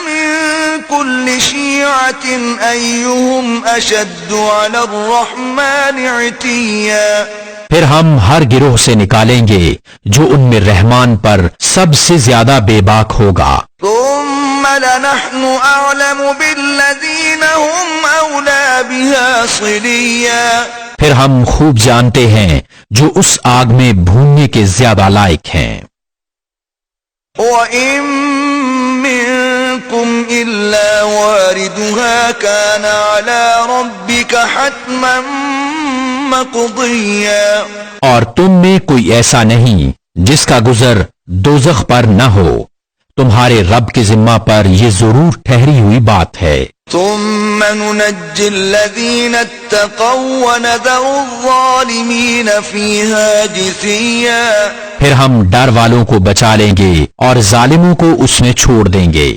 من كل شيعة أيهم أشد على الرحمن عتيا۔ پھر ہم ہر گروہ سے نکالیں گے جو ان میں رحمان پر سب سے زیادہ بے باک ہوگا۔ ثم لنحن أعلم بالذين هم أولى بها صليا۔ پھر ہم خوب جانتے ہیں جو اس آگ میں بھوننے کے زیادہ لائق ہیں۔ وَإِن مِّنكُمْ إِلَّا وَارِدُهَا كَانَ عَلَى رَبِّكَ حَتْمًا مَّقْضِيًّا۔ اور تم میں کوئی ایسا نہیں جس کا گزر دوزخ پر نہ ہو، تمہارے رب کے ذمہ پر یہ ضرور ٹھہری ہوئی بات ہے۔ ثُمَّ نُنَجِّي الَّذِينَ اتَّقَوْا وَنَذَرُ الظَّالِمِينَ فِيهَا جِثِيًّا۔ پھر ہم ڈر والوں کو بچا لیں گے اور ظالموں کو اس میں چھوڑ دیں گے۔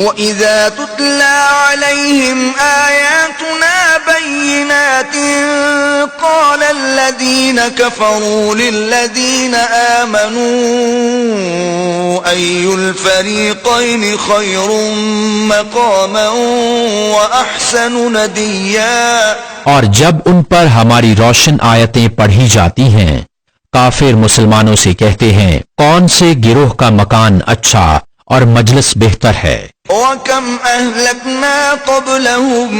وَإِذَا تُتْلَى عَلَيْهِمْ آيَاتُنَا بَيِّنَاتٍ قَالَ الَّذِينَ كَفَرُوا لِلَّذِينَ آمَنُوا أَيُّ الْفَرِيقَيْنِ خَيْرٌ مَقَامًا وَأَحْسَنُ نَدِيًّا۔ اور جب ان پر ہماری روشن آیتیں پڑھی جاتی ہیں، کافر مسلمانوں سے کہتے ہیں کون سے گروہ کا مکان اچھا اور مجلس بہتر ہے۔ وَكَمْ أَهْلَكْنَا قَبْلَهُمْ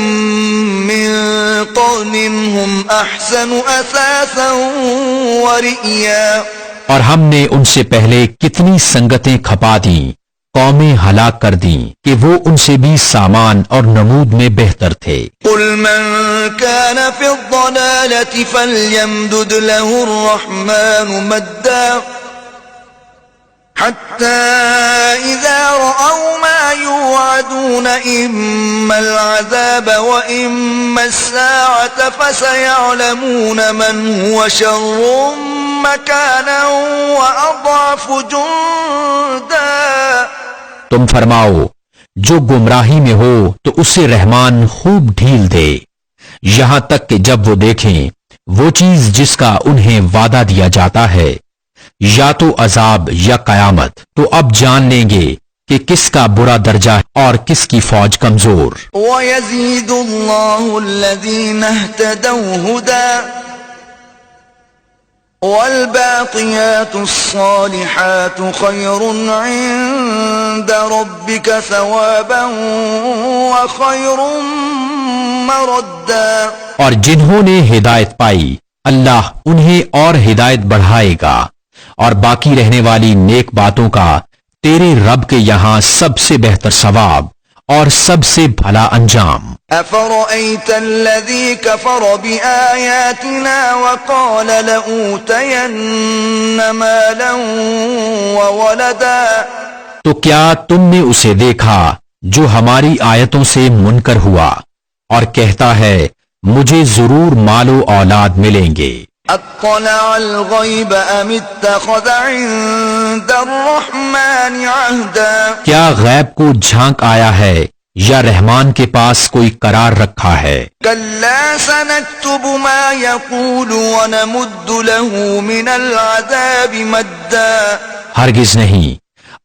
مِنْ قَرْنٍ هُمْ أَحْسَنُ أَثَاثًا وَرِئْيًا۔ اور ہم نے ان سے پہلے کتنی سنگتیں کھپا دیں، قومیں ہلاک کر دیں کہ وہ ان سے بھی سامان اور نمود میں بہتر تھے۔ قُلْ مَنْ كَانَ فِي الضَّلَالَةِ فَلْيَمْدُدْ لَهُ الرَّحْمَنُ مَدًّا حَتَّى إِذَا رَأَوْا مَا يُوعَدُونَ إِمَّا الْعَذَابَ وَإِمَّا السَّاعَةَ فَسَيَعْلَمُونَ مَنْ هُوَ شَرٌّ مَكَانًا وَأَضْعَفُ جُنْدًا۔ تم فرماؤ جو گمراہی میں ہو تو اسے رحمان خوب ڈھیل دے، یہاں تک کہ جب وہ دیکھیں وہ چیز جس کا انہیں وعدہ دیا جاتا ہے، یا تو عذاب یا قیامت، تو اب جان لیں گے کہ کس کا برا درجہ ہے اور کس کی فوج کمزور۔ وَيَزِيدُ اللَّهُ الَّذِينَ اهْتَدَوْا هُدًى وَالْبَاقِيَاتُ الصَّالِحَاتُ خَيْرٌ عِندَ رَبِّكَ ثَوَابًا وَخَيْرٌ مَرَدًّا۔ اور جنہوں نے ہدایت پائی اللہ انہیں اور ہدایت بڑھائے گا، اور باقی رہنے والی نیک باتوں کا تیرے رب کے یہاں سب سے بہتر ثواب اور سب سے بھلا انجام۔ أَفَرَأَيْتَ الَّذِي كَفَرَ بِآيَاتِنَا وَقَالَ لَأُوتَيَنَّ مَالًا وَوَلَدًا۔ تو کیا تم نے اسے دیکھا جو ہماری آیتوں سے منکر ہوا اور کہتا ہے مجھے ضرور مال و اولاد ملیں گے؟ اطلع الغیب ام اتخذ عند الرحمن عہدا۔ کیا غیب کو جھانک آیا ہے یا رحمان کے پاس کوئی قرار رکھا ہے؟ کلا سنکتب ما یقول ونمد له من العذاب مدا۔ ہرگز نہیں،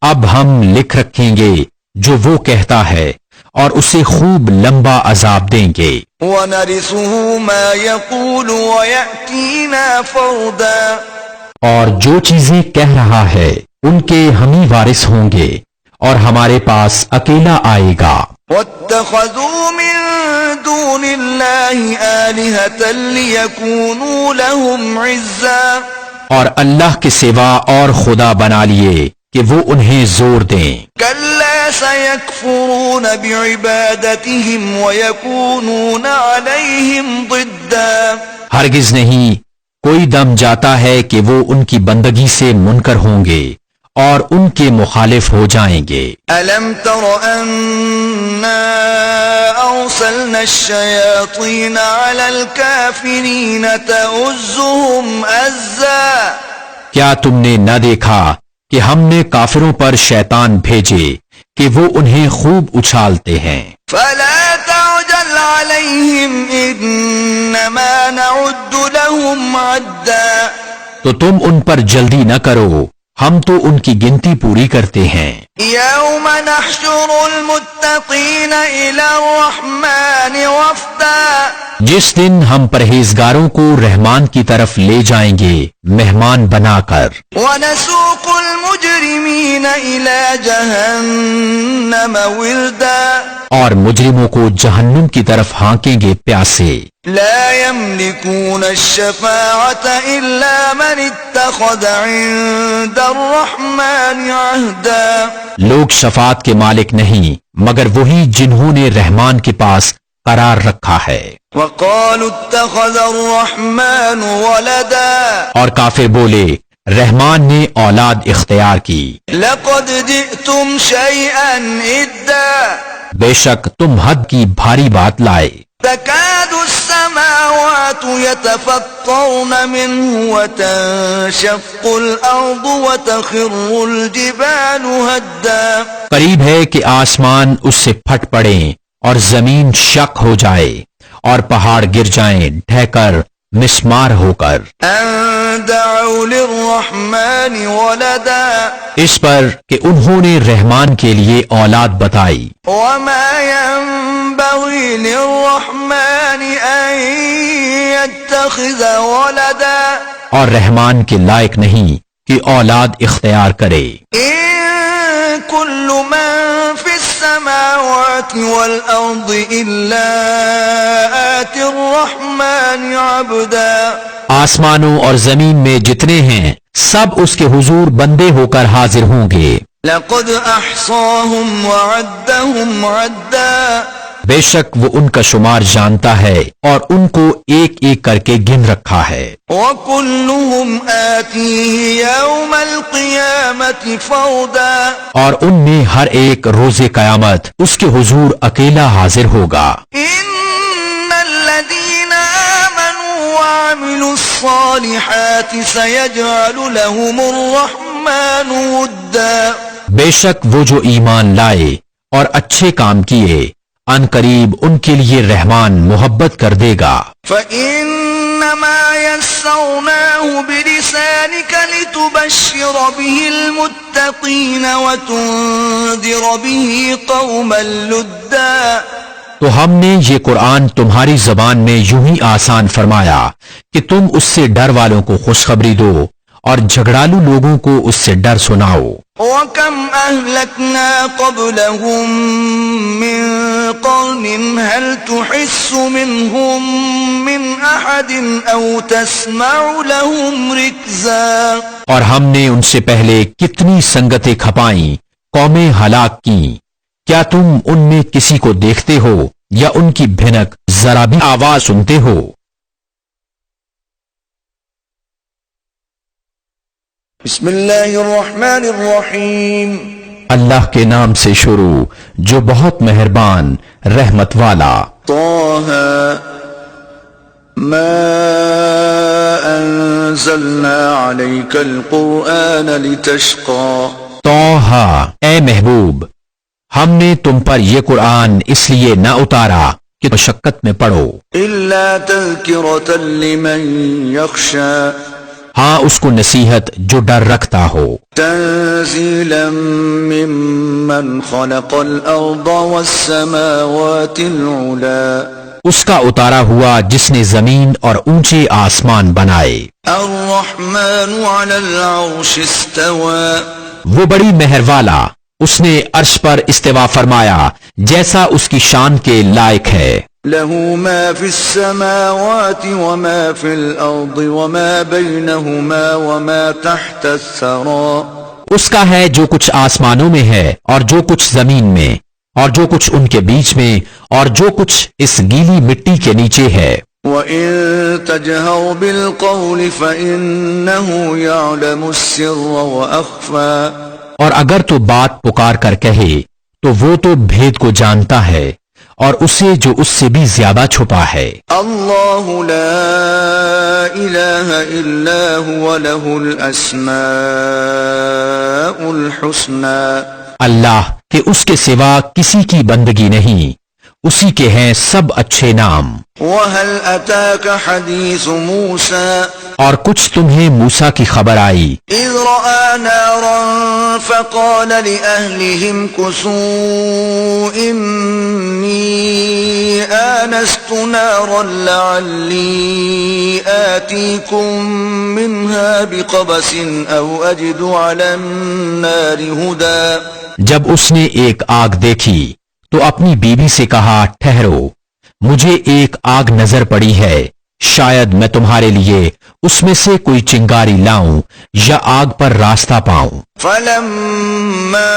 اب ہم لکھ رکھیں گے جو وہ کہتا ہے اور اسے خوب لمبا عذاب دیں گے۔ وَنَرِثُهُ مَا يَقُولُ وَيَأْتِينَا فَرْدًا۔ اور جو چیزیں کہہ رہا ہے ان کے ہم ہی وارث ہوں گے اور ہمارے پاس اکیلا آئے گا۔ وَاتَّخَذُوا مِن دُونِ اللَّهِ آلِهَةً لِيَكُونُوا لَهُمْ عِزًّا۔ اور اللہ کے سوا اور خدا بنا لیے کہ وہ انہیں زور دیں۔ كلا سيكفرون بعبادتهم ويكونون عليهم ضدا۔ ہرگز نہیں، کوئی دم جاتا ہے کہ وہ ان کی بندگی سے منکر ہوں گے اور ان کے مخالف ہو جائیں گے۔ ألم تر أنا أرسلنا الشياطين على الكافرين تؤزهم أزا۔ کیا تم نے نہ دیکھا کہ ہم نے کافروں پر شیطان بھیجے کہ وہ انہیں خوب اچھالتے ہیں؟ فلا تعجل عليهم إنما نعد لهم عدا۔ تو تم ان پر جلدی نہ کرو، ہم تو ان کی گنتی پوری کرتے ہیں۔ يوم نحشر المتقين إلى الرحمن وفدا۔ جس دن ہم پرہیزگاروں کو رحمان کی طرف لے جائیں گے مہمان بنا کر۔ ونسوق المجرمين إلى جهنم وردا۔ اور مجرموں کو جہنم کی طرف ہانکیں گے پیاسے۔ لا يملكون الشفاعة إلا من اتخذ عند الرحمن عهدا۔ لوگ شفاعت کے مالک نہیں مگر وہی جنہوں نے رحمان کے پاس قرار رکھا ہے۔ وقالوا اتخذ الرحمن ولدا۔ اور کافر بولے رحمان نے اولاد اختیار کی۔ لقد جئتم شيئا إدا۔ بے شک تم حد کی بھاری بات لائے۔ تكاد السماوات يتفطرن منه وتنشق الأرض وتخر الجبال هدا. قریب ہے کہ آسمان اس سے پھٹ پڑیں اور زمین شق ہو جائے اور پہاڑ گر جائیں ڈھہ کر مسمار ہو کر. أن دعوا للرحمن ولدا. اس پر کہ انہوں نے رحمان کے لیے اولاد بتائی. وما ينبغي للرحمن أن يتخذ ولدا. اور رحمان کے لائق نہیں کہ اولاد اختیار کرے. إن كل من في السماوات والأرض إلا آتي الرحمن عبدا. آسمانوں اور زمین میں جتنے ہیں سب اس کے حضور بندے ہو کر حاضر ہوں گے. لقد أحصاهم وعدهم عدا. بے شک وہ ان کا شمار جانتا ہے اور ان کو ایک ایک کر کے گن رکھا ہے. وكلهم آتيه يوم القيامة فردا. اور ان میں ہر ایک روز قیامت اس کے حضور اکیلا حاضر ہوگا. إن الذين آمنوا وعملوا الصالحات سيجعل لهم الرحمن ودا. بے شک وہ جو ایمان لائے اور اچھے کام کیے ان قریب ان کے لیے رحمان محبت کر دے گا. فإنما يسرناه بلسانك لتبشر به المتقين وتنذر به قوما لدا. تو ہم نے یہ قرآن تمہاری زبان میں یوں ہی آسان فرمایا کہ تم اس سے ڈر والوں کو خوشخبری دو اور جھگڑالو لوگوں کو اس سے ڈر سناؤ. وَكَمْ أَهْلَكْنَا قَبْلَهُمْ مِنْ قَرْنٍ هَلْ تُحِسُّ مِنْهُمْ مِنْ أَحَدٍ أَوْ تَسْمَعُ لَهُمْ رِكْزًا. اور ہم نے ان سے پہلے کتنی سنگتیں کھپائیں، قومیں ہلاک کیں. کیا تم ان میں کسی کو دیکھتے ہو یا ان کی بھنک ذرا بھی آواز سنتے ہو؟ بسم اللہ الرحمن الرحیم. اللہ کے نام سے شروع جو بہت مہربان رحمت والا. طه ما انزلنا عليك القرآن لتشقى. طه اے محبوب ہم نے تم پر یہ قرآن اس لیے نہ اتارا کہ مشقت میں پڑھو، الا تذکرة لمن يخشى. ہاں اس کو نصیحت جو ڈر رکھتا ہو. تنزیلا ممن خلق الارض والسماوات العلا. اس کا اتارا ہوا جس نے زمین اور اونچے آسمان بنائے. الرحمن على العرش استوى. وہ بڑی مہر والا اس نے عرش پر استوا فرمایا جیسا اس کی شان کے لائق ہے. له ما في السماوات وما في الأرض وما بينهما وما تحت الثرى. اس کا ہے جو کچھ آسمانوں میں ہے اور جو کچھ زمین میں اور جو کچھ ان کے بیچ میں اور جو کچھ اس گیلی مٹی کے نیچے ہے. وَإِن تَجْهَرْ بِالْقَوْلِ فَإِنَّهُ يَعْلَمُ السِّرَّ وَأَخْفَى. اور اگر تو بات پکار کر کہے تو وہ تو بھید کو جانتا ہے اور اسے جو اس سے بھی زیادہ چھپا ہے. اللہ لا الہ الا هو له الاسماء الحسنى. اللہ کہ اس کے سوا کسی کی بندگی نہیں، اسی کے ہیں سب اچھے نام. وَهَلْ أَتَاكَ حَدِيثُ مُوسَى. اور کچھ تمہیں موسیٰ کی خبر آئی. إِذْ رَأَى نَارًا فَقَالَ لِأَهْلِهِمْ كُثُوا إِنِّي آنَسْتُ نَارًا لَعَلِّي آتِيكُم مِّنْهَا بِقَبَسٍ أَوْ أَجِدُ عَلَى النَّارِ هُدًى. جب اس نے ایک آگ دیکھی تو اپنی بیوی سے کہا ٹھہرو، مجھے ایک آگ نظر پڑی ہے، شاید میں تمہارے لیے اس میں سے کوئی چنگاری لاؤں یا آگ پر راستہ پاؤں. فَلَمَّا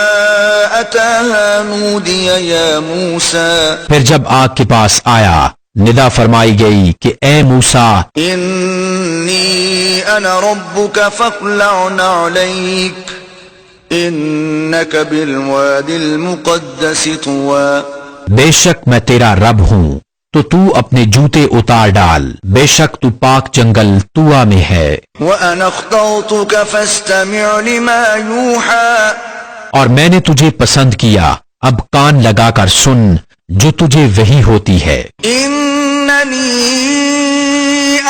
أَتَاهَا نُودِيَ يَا مُوسَى. پھر جب آگ کے پاس آیا ندا فرمائی گئی کہ اے موسیٰ إِنِّي أَنَا رَبُّكَ فَاخْلَعْ نَعْلَيْكَ إِنَّكَ بِالْوَادِ الْمُقَدَّسِ طُوًى. بے شک میں تیرا رب ہوں، تو تو اپنے جوتے اتار ڈال، بے شک تو پاک جنگل طوا میں ہے۔ وَأَنَا اخْتَرْتُكَ فَاسْتَمِعْ لِمَا يُوحَىٰ اور میں نے تجھے پسند کیا، اب کان لگا کر سن جو تجھے وحی ہوتی ہے۔ إِنَّنِي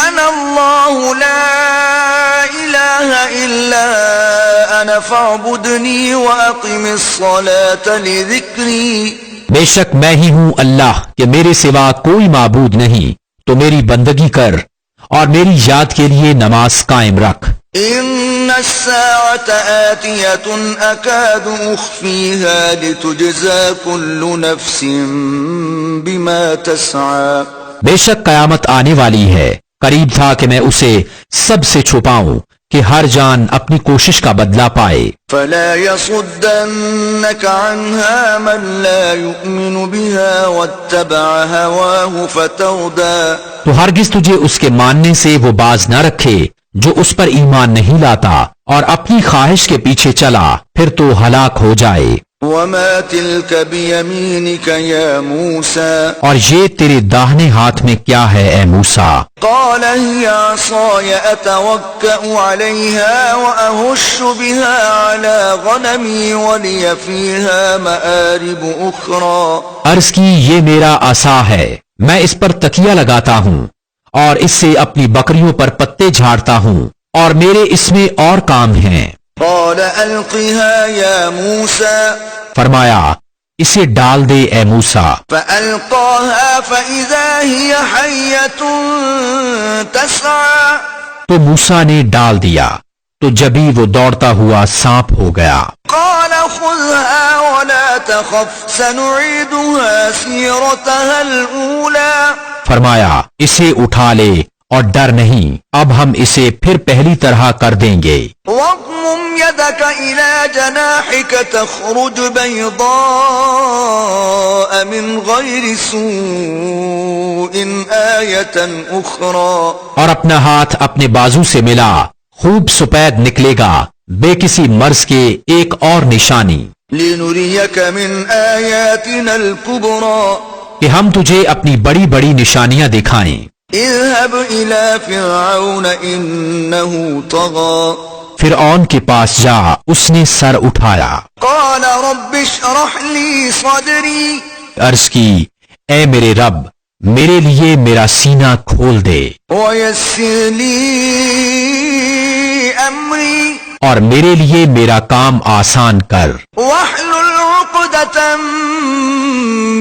أَنَا اللَّهُ لَا إِلَٰهَ إِلَّا أَنَا فَاعْبُدْنِي وَأَقِمِ الصَّلَاةَ لِذِكْرِي بے شک میں ہی ہوں اللہ کہ میرے سوا کوئی معبود نہیں، تو میری بندگی کر اور میری یاد کے لیے نماز قائم رکھ۔ إِنَّ السَّاعَةَ آتِيَةٌ أَكَادُ أُخْفِيهَا لِتُجْزَىٰ كُلُّ نَفْسٍ بِمَا تَسْعَىٰ بے شک قیامت آنے والی ہے، قریب تھا کہ میں اسے سب سے چھپاؤں کہ ہر جان اپنی کوشش کا بدلہ پائے۔ فَلَا يَصُدَّنَّكَ عَنْهَا مَن لَّا يُؤْمِنُ بِهَا وَاتَّبَعَ هَوَاهُ فَتَرْدَىٰ تو ہرگز تجھے اس کے ماننے سے وہ باز نہ رکھے جو اس پر ایمان نہیں لاتا اور اپنی خواہش کے پیچھے چلا، پھر تو ہلاک ہو جائے۔ وَمَا تِلْكَ بِيَمِينِكَ يَا مُوسَىٰ اور یہ تیرے داہنے ہاتھ میں کیا ہے اے موسیٰ؟ قَالَ هِيَ عَصَايَ أَتَوَكَّأُ عَلَيْهَا وَأَهُشُّ بِهَا عَلَىٰ غَنَمِي وَلِيَ فِيهَا مَآرِبُ أُخْرَىٰ عرض کی یہ میرا عصا ہے، میں اس پر تکیہ لگاتا ہوں اور اس سے اپنی بکریوں پر پتے جھاڑتا ہوں، اور میرے اس میں اور کام ہیں۔ قَالَ أَلْقِهَا يَا مُوسَىٰ فرمایا اسے ڈال دے اے موسیٰ۔ فَأَلْقَاهَا فَإِذَا هِيَ حَيَّةٌ تَسْعَىٰ تو موسیٰ نے ڈال دیا تو جبھی وہ دوڑتا ہوا سانپ ہو گیا۔ قَالَ خُذْهَا وَلَا تَخَفْ سَنُعِيدُهَا سِيرَتَهَا الْأُولَىٰ فرمایا اسے اٹھا لے اور ڈر نہیں، اب ہم اسے پھر پہلی طرح کر دیں گے۔ وَاضْمُمْ يَدَكَ إِلَىٰ جَنَاحِكَ تَخْرُجْ بَيْضَاءَ مِنْ غَيْرِ سُوءٍ آيَةً أُخْرَىٰ اور اپنا ہاتھ اپنے بازو سے ملا، خوب سپید نکلے گا بے کسی مرض کے ایک اور نشانی، لِنُرِيَكَ مِنْ آيَاتِنَا الْكُبْرَىٰ کہ ہم تجھے اپنی بڑی بڑی نشانیاں دکھائیں۔ اذهب إلى فرعون إنه طغى فرعون کے پاس جا، اس نے سر اٹھایا۔ قال رب اشرح لي صدري عرض کی اے میرے رب میرے لیے میرا سینہ کھول دے ويسر لي أمري اور میرے لیے میرا کام آسان کر۔ واحلل عقدة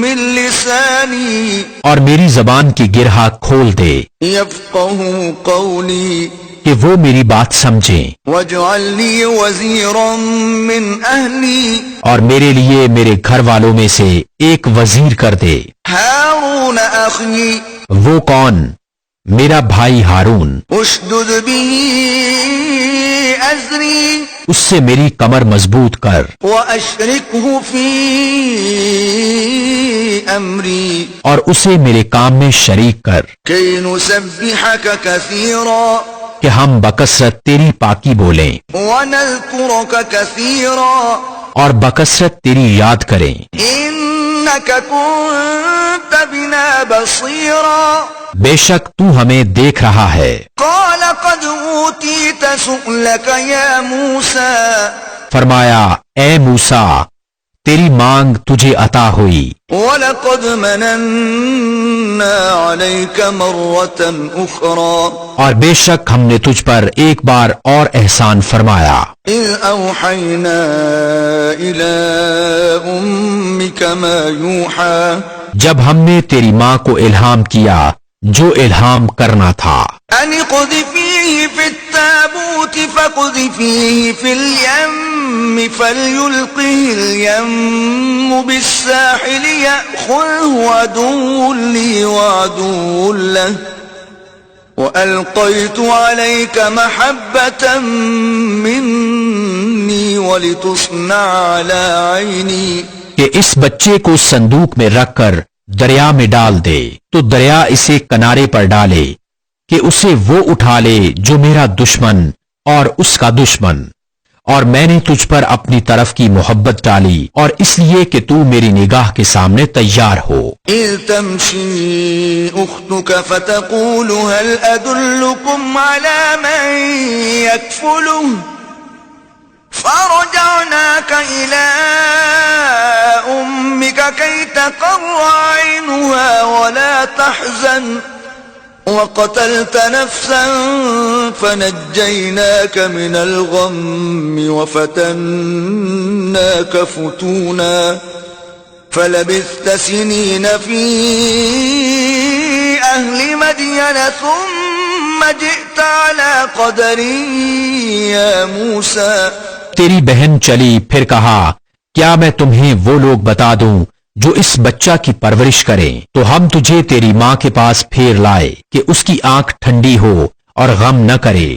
من لساني اور میری زبان کی گرہا کھول دے يفقهوا قولي کہ وہ میری بات سمجھیں۔ واجعل لي وزيرا من أهلي اور میرے لیے میرے گھر والوں میں سے ایک وزیر کر دے۔ هارون أخي وہ کون؟ میرا بھائی ہارون، اشدد به أزري اس سے میری کمر مضبوط کر وأشركه في أمري اور اسے میرے کام میں شریک کر كي نسبحك كثيرا کہ ہم بکثرت تیری پاکی بولیں ونذكرك كثيرا اور بکثرت تیری یاد کریں۔ إنك كنت بنا بصيرا بے شک تو ہمیں دیکھ رہا ہے۔ قال قد أوتيت سؤلك يا موسى فرمایا اے موسیٰ تیری مانگ تجھے عطا ہوئی، وَلَقَدْ مَنَنَّا عَلَيْكَ مَرَّةً أُخْرَىٰ اور بے شک ہم نے تجھ پر ایک بار اور احسان فرمایا، إِذْ أَوْحَيْنَا إِلَىٰ أُمِّكَ مَا يُوحَىٰ جب ہم نے تیری ماں کو الہام کیا جو الہام کرنا تھا۔ أَنِ اقْذِفِيهِ فِي التَّابُوتِ فَاقْذِفِيهِ فِي الْيَمِّ فَلْيُلْقِهِ الْيَمُّ بِالسَّاحِلِ يَأْخُذْهُ عَدُوٌّ لِّي وَعَدُوٌّ لَّهُ وَأَلْقَيْتُ عَلَيْكَ مَحَبَّةً مِّنِّي وَلِتُصْنَعَ عَلَىٰ عَيْنِي کہ اس بچے کو صندوق میں رکھ کر دریا میں ڈال دے تو دریا اسے کنارے پر ڈالے کہ اسے وہ اٹھا لے جو میرا دشمن اور اس کا دشمن، اور میں نے تجھ پر اپنی طرف کی محبت ڈالی اور اس لیے کہ تو میری نگاہ کے سامنے تیار ہو۔ إذ تمشي أختك فتقول هل أدلكم على من يكفله فرجعناك إلى أمك كي تقر عينها ولا تحزن وقتلت نفسا فنجيناك من الغم وفتناك فتونا فلبثت سنين في أهل مدين ثم جئت على قدر يا موسى۔ تیری بہن چلی پھر کہا کیا میں تمہیں وہ لوگ بتا دوں جو اس بچہ کی پرورش کریں؟ تو ہم تجھے تیری ماں کے پاس پھیر لائے کہ اس کی آنکھ ٹھنڈی ہو اور غم نہ کرے،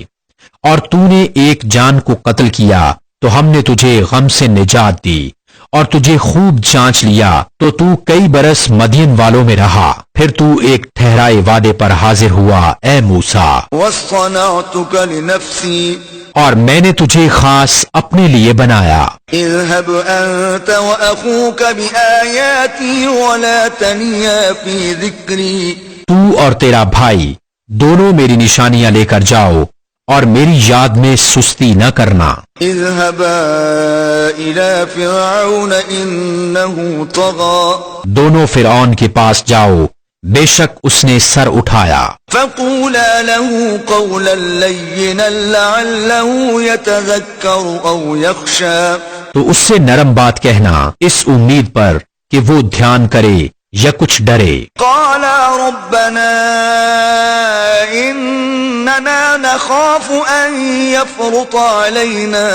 اور تو نے ایک جان کو قتل کیا تو ہم نے تجھے غم سے نجات دی اور تجھے خوب جانچ لیا تو تو کئی برس مدین والوں میں رہا، پھر تو ایک ٹھہرائے وعدے پر حاضر ہوا اے موسیٰ، واصطنعتك لنفسي اور میں نے تجھے خاص اپنے لیے بنایا۔ اذهب أنت وأخوك بآياتي ولا تنيا في ذكري۔ تو اور تیرا بھائی دونوں میری نشانیاں لے کر جاؤ اور میری یاد میں سستی نہ کرنا۔ اذهبا إلى فرعون إنه طغى۔ دونوں فرعون کے پاس جاؤ، بے شک اس نے سر اٹھایا۔ فقولا له قولا لينا لعله يتذكر أو يخشى۔ تو اس سے نرم بات کہنا اس امید پر کہ وہ دھیان کرے یا کچھ ڈرے۔ قالا ربنا إننا نخاف أن يفرط علينا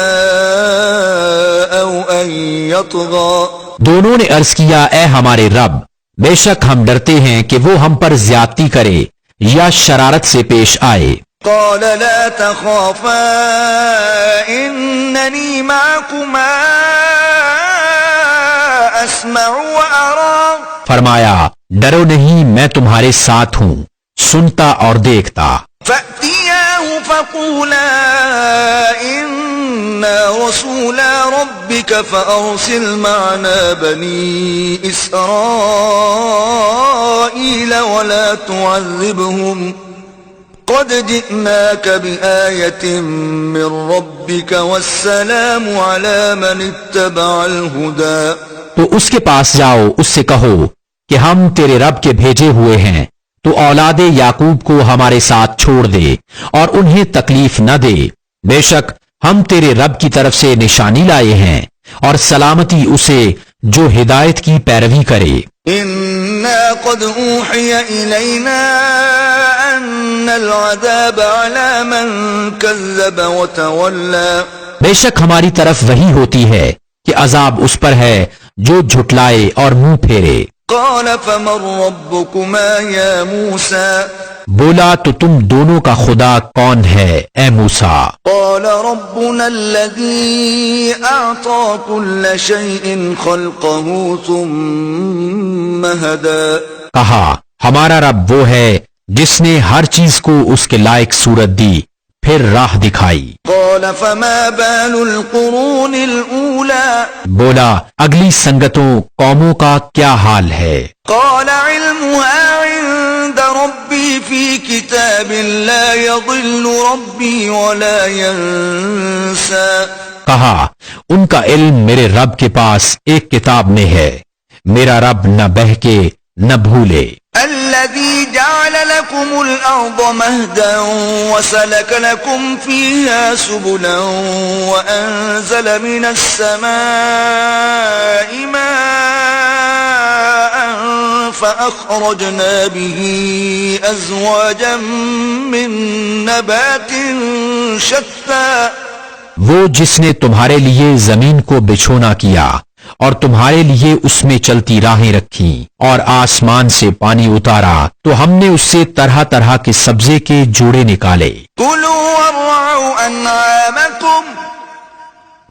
أو أن يطغى۔ دونوں نے عرض کیا اے ہمارے رب، بے شک ہم ڈرتے ہیں کہ وہ ہم پر زیادتی کرے یا شرارت سے پیش آئے۔ قال لا تخافا إنني معكما أسمع وأرى۔ فرمایا ڈرو نہیں، میں تمہارے ساتھ ہوں، سنتا اور دیکھتا۔ فأتياه فقولا إنا رسولا ربك فأرسل معنا بني إسرائيل ولا تعذبهم قد جئناك بآية من ربك والسلام على من اتبع الهدى۔ تو اس کے پاس جاؤ، اس سے کہو کہ ہم تیرے رب کے بھیجے ہوئے ہیں، تو اولاد یعقوب کو ہمارے ساتھ چھوڑ دے اور انہیں تکلیف نہ دے، بے شک ہم تیرے رب کی طرف سے نشانی لائے ہیں اور سلامتی اسے جو ہدایت کی پیروی کرے۔ إنا قد أوحي إلينا أن العذاب على من كذب وتولى۔ بے شک ہماری طرف وحی ہوتی ہے کہ عذاب اس پر ہے جو جھٹلائے اور منہ پھیرے۔ قال فمن ربكما يا موسى؟ بولا تو تم دونوں کا خدا کون ہے اے موسیٰ؟ قال ربنا الذي أعطى كل شيء خلقه ثم هدى۔ کہا ہمارا رب وہ ہے جس نے ہر چیز کو اس کے لائق صورت دی پھر راہ دکھائی۔ قال فما بال القرون الأولى؟ بولا اگلی سنگتوں قوموں کا کیا حال ہے؟ قال علمها عند ربي في كتاب لا يضل ربي ولا ينسى۔ کہا ان کا علم میرے رب کے پاس ایک کتاب میں ہے، میرا رب نہ بہکے نہ بھولے۔ الذي جعل لكم الأرض مهدا وسلك لكم فيها سبلا وأنزل من السماء ماء فأخرجنا به أزواجا من نبات شتى۔ وہ جس نے تمہارے لیے زمین کو بچھونا کیا اور تمہارے لیے اس میں چلتی راہیں رکھیں اور آسمان سے پانی اتارا تو ہم نے اس سے طرح طرح کے سبزے کے جوڑے نکالے۔ كلوا وارعوا أنعامكم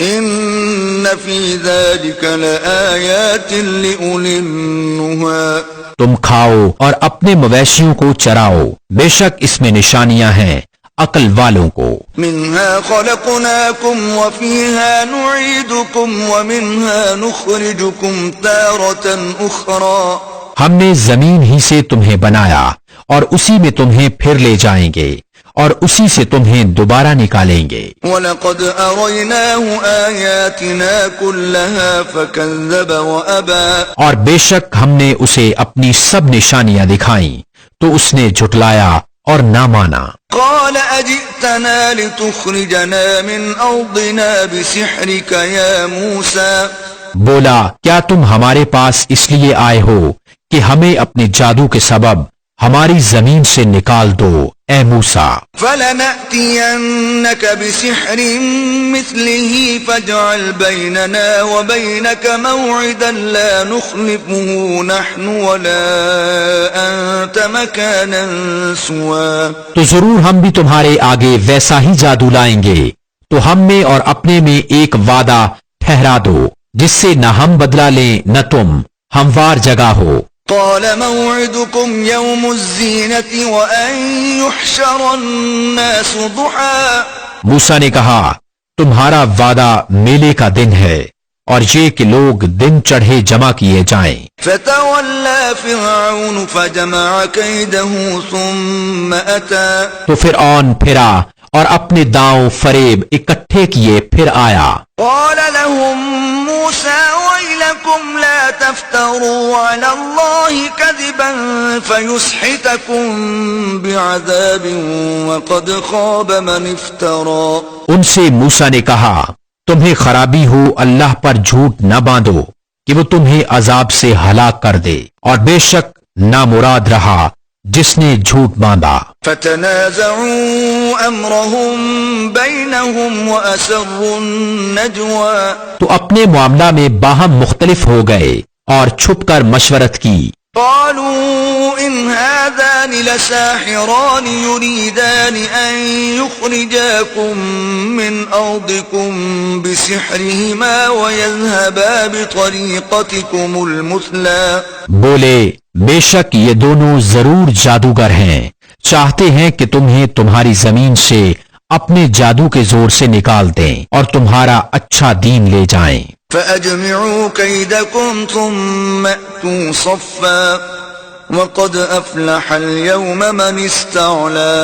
إن في ذلك لآيات لأولي النهى۔ تم کھاؤ اور اپنے مویشیوں کو چراؤ، بے شک اس میں نشانیاں ہیں عقل والوں کو. منها خلقناكم وفيها نعيدكم ومنها نخرجكم تارة أخرى. ہم نے زمین ہی سے تمہیں بنایا اور اسی میں تمہیں پھر لے جائیں گے اور اسی سے تمہیں دوبارہ نکالیں گے. وَلَقَدْ أَرَيْنَاهُ آيَاتِنَا كُلَّهَا فَكَذَّبَ وَأَبَى. اور بے شک ہم نے اسے اپنی سب نشانیاں دکھائیں تو اس نے جھٹلایا اور نہ مانا. قَالَ أَجِئْتَنَا لِتُخْرِجَنَا مِنْ أَرْضِنَا بِسِحْرِكَ يَا مُوسَى. بولا کیا تم ہمارے پاس اس لیے آئے ہو کہ ہمیں اپنے جادو کے سبب ہماری زمین سے نکال دو اے موسیٰ. فَلَنَأْتِيَنَّكَ بِسِحْرٍ مِثْلِهِ فَاجْعَلْ بَيْنَنَا وَبَيْنَكَ مَوْعِدًا لَا نُخْلِفُهُ نَحْنُ وَلَا أَنْتَ مَكَانًا سُوًى. تو ضرور ہم بھی تمہارے آگے ویسا ہی جادو لائیں گے تو ہم میں اور اپنے میں ایک وعدہ ٹھہرا دو جس سے نہ ہم بدلا لیں نہ تم، ہموار جگہ ہو. قال موعدكم يوم الزينة وأن يحشر الناس ضحى. موسیٰ نے کہا تمہارا وعدہ میلے کا دن ہے اور یہ کہ لوگ دن چڑھے جمع کیے جائیں. فتولى فرعون فجمع كيده ثم أتى. تو فرعون پھرا اور اپنے داؤں فریب اکٹھے کیے پھر آیا. قال لهم موسى ويلكم لا تفتروا على الله كذبا فيسحتكم بعذاب وقد خاب من افترى. ان سے موسیٰ نے کہا تمہیں خرابی ہو اللہ پر جھوٹ نہ باندھو کہ وہ تمہیں عذاب سے ہلاک کر دے، اور بے شک نامراد رہا جس نے جھوٹ باندھا. فتنازعوا امرهم بينهم واسروا النجوى. تو اپنے معاملہ میں باہم مختلف ہو گئے اور چھپ کر مشورت کی. قالوا ان هذان لساحران يريدان ان يخرجاكم من ارضكم بسحرهما ويذهبا بطريقتكم المثلى. بولے بے شک یہ دونوں ضرور جادوگر ہیں، چاہتے ہیں کہ تمہیں تمہاری زمین سے اپنے جادو کے زور سے نکال دیں اور تمہارا اچھا دین لے جائیں. فأجمعوا كيدكم ثم أتوا صفا وقد أفلح اليوم من استعلى.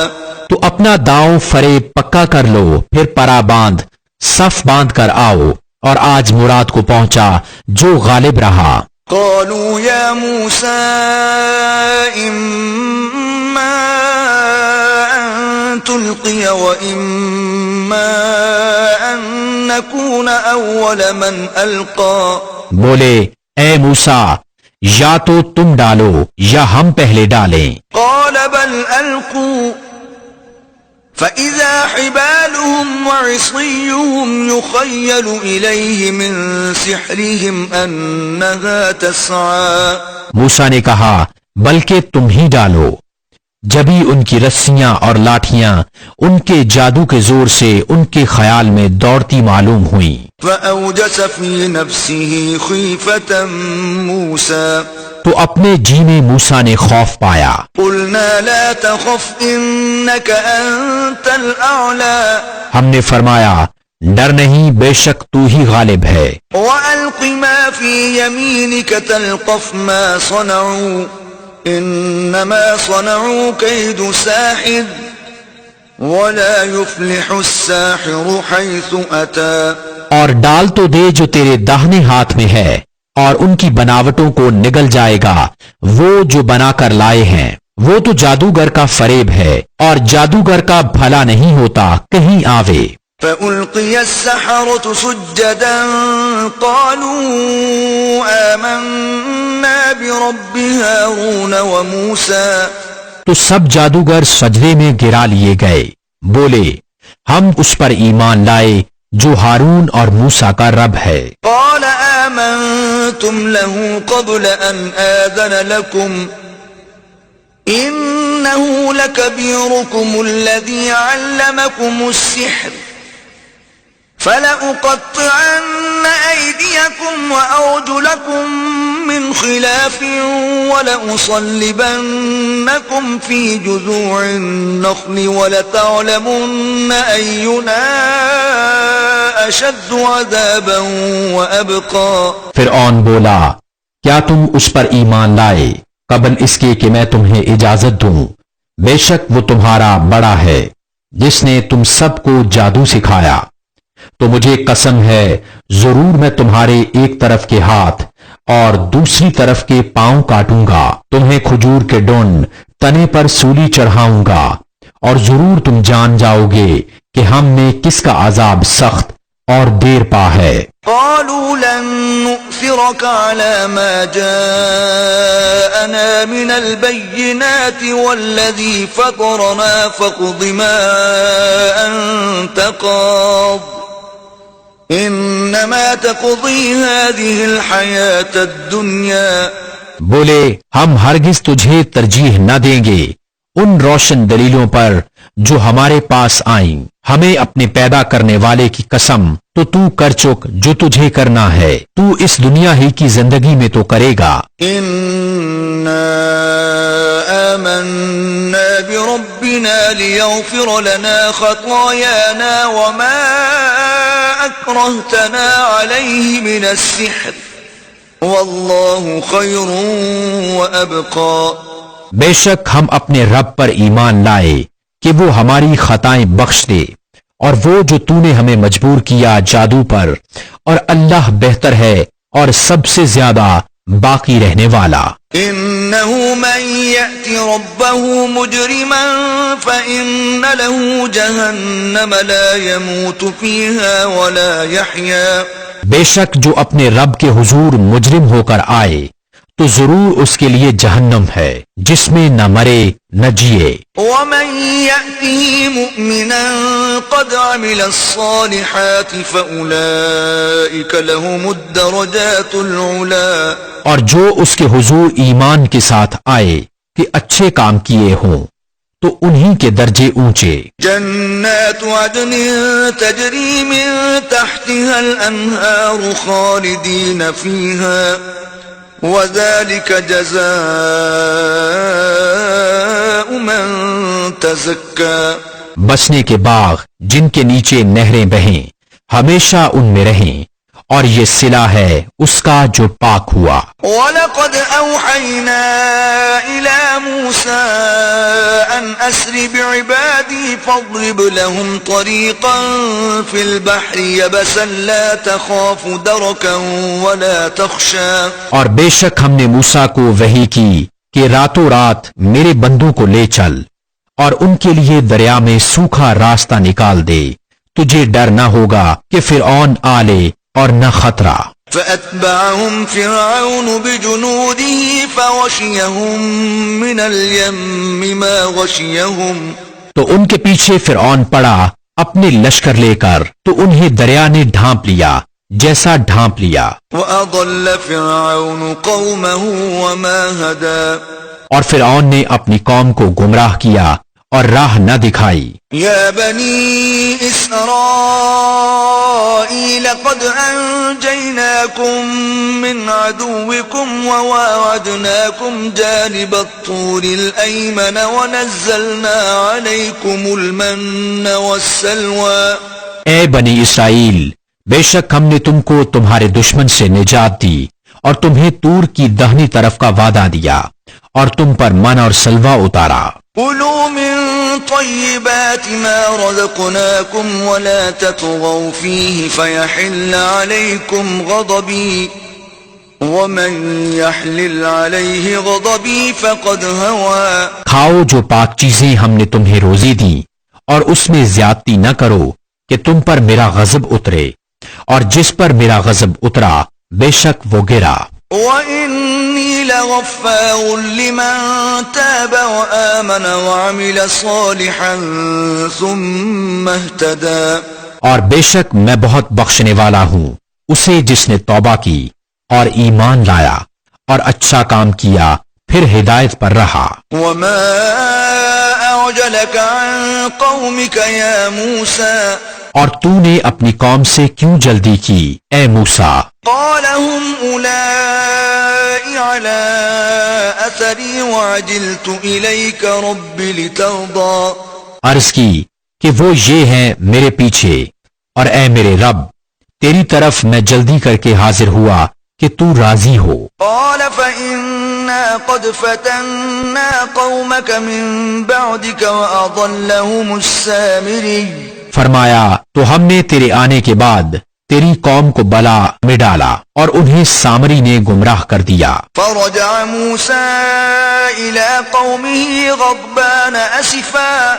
تو اپنا داؤں فریب پکا کر لو، پھر پرا باندھ صف باندھ کر آؤ، اور آج مراد کو پہنچا جو غالب رہا. قالوا يا موسى إما أن تلقي وإما أن نكون أول من ألقى. بولے اے موسیٰ یا تو تم ڈالو یا ہم پہلے ڈالیں. قال بل ألقوا فإذا حبالهم وعصيهم يخيل إليه من سحرهم أنها تسعى. موسیٰ نے کہا بلکہ تم ہی ڈالو. جبھی ان کی رسیاں اور لاٹھیاں ان کے جادو کے زور سے ان کے خیال میں دوڑتی معلوم ہوئیں. فأوجس في نفسه خيفة موسى. تو اپنے جی میں موسیٰ نے خوف پایا. قلنا لا تخف إنك أنت الأعلى. ہم نے فرمایا ڈر نہیں، بے شک تو ہی غالب ہے. وألق ما في يمينك تلقف ما صنعوا إنما صنعوا كيد ساحر ولا يفلح الساحر حيث أتى. اور ڈال تو دے جو تیرے داہنے ہاتھ میں ہے، اور ان کی بناوٹوں کو نگل جائے گا وہ جو بنا کر لائے ہیں. وہ تو جادوگر کا فریب ہے اور جادوگر کا بھلا نہیں ہوتا کہیں آوے. فألقي السحرة سجدا قالوا آمنا برب هارون وموسى. تو سب جادوگر سجدے میں گرا لیے گئے، بولے ہم اس پر ایمان لائے جو ہارون اور موسیٰ کا رب ہے. قال آمنتم له قبل أن آذن لكم إنه لكبيركم الذي علمكم السحر فَلَأُقَطِّعَنَّ أَيْدِيَكُمْ وَأَرْجُلَكُمْ مِنْ خِلَافٍ وَلَأُصَلِّبَنَّكُمْ فِي جُذُوعِ النَّخْلِ وَلَتَعْلَمُنَّ أَيُّنَا أَشَدُّ عَذَابًا وَأَبْقَى۔ فرعون بولا، کیا تم اس پر ایمان لائے قبل اس کے کہ میں تمہیں اجازت دوں؟ بے شک وہ تمہارا بڑا ہے جس نے تم سب کو جادو سکھایا۔ تو مجھے قسم ہے ضرور میں تمہارے ایک طرف کے ہاتھ اور دوسری طرف کے پاؤں کاٹوں گا، تمہیں کھجور کے ڈون تنے پر سولی چڑھاؤں گا، اور ضرور تم جان جاؤ گے کہ ہم نے کس کا عذاب سخت اور دیر پا ہے۔ قالوا لن نؤثرك على ما جاءنا من البينات والذي فطرنا فاقض ما أنت قاض إنما تقضي هذه الحياة الدنيا۔ بولے ہم ہرگز تجھے ترجیح نہ دیں گے ان روشن دلیلوں پر جو ہمارے پاس آئیں، ہمیں اپنے پیدا کرنے والے کی قسم تو کر چک جو تجھے کرنا ہے، تو اس دنیا ہی کی زندگی میں تو کرے گا۔ إنا آمنا بربنا ليغفر لنا خطايانا وما أكرهتنا عليه من السحر والله خير وأبقى۔ بے شک ہم اپنے رب پر ایمان لائے کہ وہ ہماری خطائیں بخش دے، اور وہ جو تو نے ہمیں مجبور کیا جادو پر، اور اللہ بہتر ہے اور سب سے زیادہ باقی رہنے والا۔ إنه من يأت ربه مجرما فإن له جهنم لا يموت فيها ولا يحيا۔ بے شک جو اپنے رب کے حضور مجرم ہو کر آئے تو ضرور اس کے لیے جہنم ہے جس میں نہ مرے نہ جیے۔ ومن يأته مؤمنا قد عمل الصالحات فأولئك لهم الدرجات العلا۔ اور جو اس کے حضور ایمان کے ساتھ آئے کہ اچھے کام کیے ہوں تو انہی کے درجے اونچے۔ جنات عدن تجری من تحتها الانہار خالدین فیہا وذلك جزاء من تزکا۔ بسنے کے باغ جن کے نیچے نہریں بہیں، ہمیشہ ان میں رہیں، اور یہ صلہ ہے اس کا جو پاک ہوا۔ وَلَقَدْ أَوْحَيْنَا إِلَى مُوسَىٰ أَنْ أَسْرِ بِعِبَادِي فَاضْرِبْ لَهُمْ طَرِيقًا فِي الْبَحْرِ يَبَسًا لَا تَخَافُ دَرَكًا وَلَا تَخْشَىٰ۔ اور بے شک ہم نے موسیٰ کو وحی کی کہ راتوں رات میرے بندوں کو لے چل اور ان کے لیے دریا میں سوکھا راستہ نکال دے، تجھے ڈر نہ ہوگا کہ فرعون آ لے اور نہ خطرہ۔ فَأَتْبَعَهُمْ فِرْعَوْنُ بِجُنُودِهِ فَغَشِيَهُمْ مِنَ الْيَمِّ مَا غَشِيَهُمْ۔ تو ان کے پیچھے فرعون پڑا اپنے لشکر لے کر، تو انہیں دریا نے ڈھانپ لیا جیسا ڈھانپ لیا۔ وَأَضَلَّ فِرْعَوْنُ قَوْمَهُ وَمَا هَدَىٰ۔ اور فرعون نے اپنی قوم کو گمراہ کیا اور راہ نہ دکھائی۔ یا بنی اسرائیل قد انجیناکم من عدوکم وواعدناکم جانب الطور الایمن ونزلنا علیکم المن والسلوى۔ اے بنی اسرائیل، بے شک ہم نے تم کو تمہارے دشمن سے نجات دی اور تمہیں طور کی دہنی طرف کا وعدہ دیا اور تم پر من اور سلوہ اتارا۔ کلوا من طیبات ما رزقناکم ولا تطغوا فیہ فیحل علیکم غضبی ومن یحلل علیہ غضبی فقد ہوا۔ کھاؤ جو پاک چیزیں ہم نے تمہیں روزی دی، اور اس میں زیادتی نہ کرو کہ تم پر میرا غضب اترے، اور جس پر میرا غضب اترا بے شک وہ گرا۔ وَإِنِّي لَغَفَّارٌ لِّمَن تَابَ وَآمَنَ وَعَمِلَ صَالِحًا ثُمَّ اهْتَدَىٰ۔ اور بے شک میں بہت بخشنے والا ہوں اسے جس نے توبہ کی اور ایمان لایا اور اچھا کام کیا پھر ہدایت پر رہا۔ وَمَا أَعْجَلَكَ عَن قَوْمِكَ يَا مُوسَىٰ۔ اور تو نے اپنی قوم سے کیوں جلدی کی اے موسیٰ؟ قال هم أولئك على أثري وعجلت إليك رب لترضى. عرض کی کہ وہ یہ ہیں میرے پیچھے، اور اے میرے رب تیری طرف میں جلدی کر کے حاضر ہوا کہ تو راضی ہو. قال فإنا قد فتنا قومك من بعدك وأضلهم السامري. فرمایا تو ہم نے تیرے آنے کے بعد تیری قوم کو بلا میں ڈالا اور انہیں سامری نے گمراہ کر دیا. فرجع موسى إلى قومه غضبان أسفا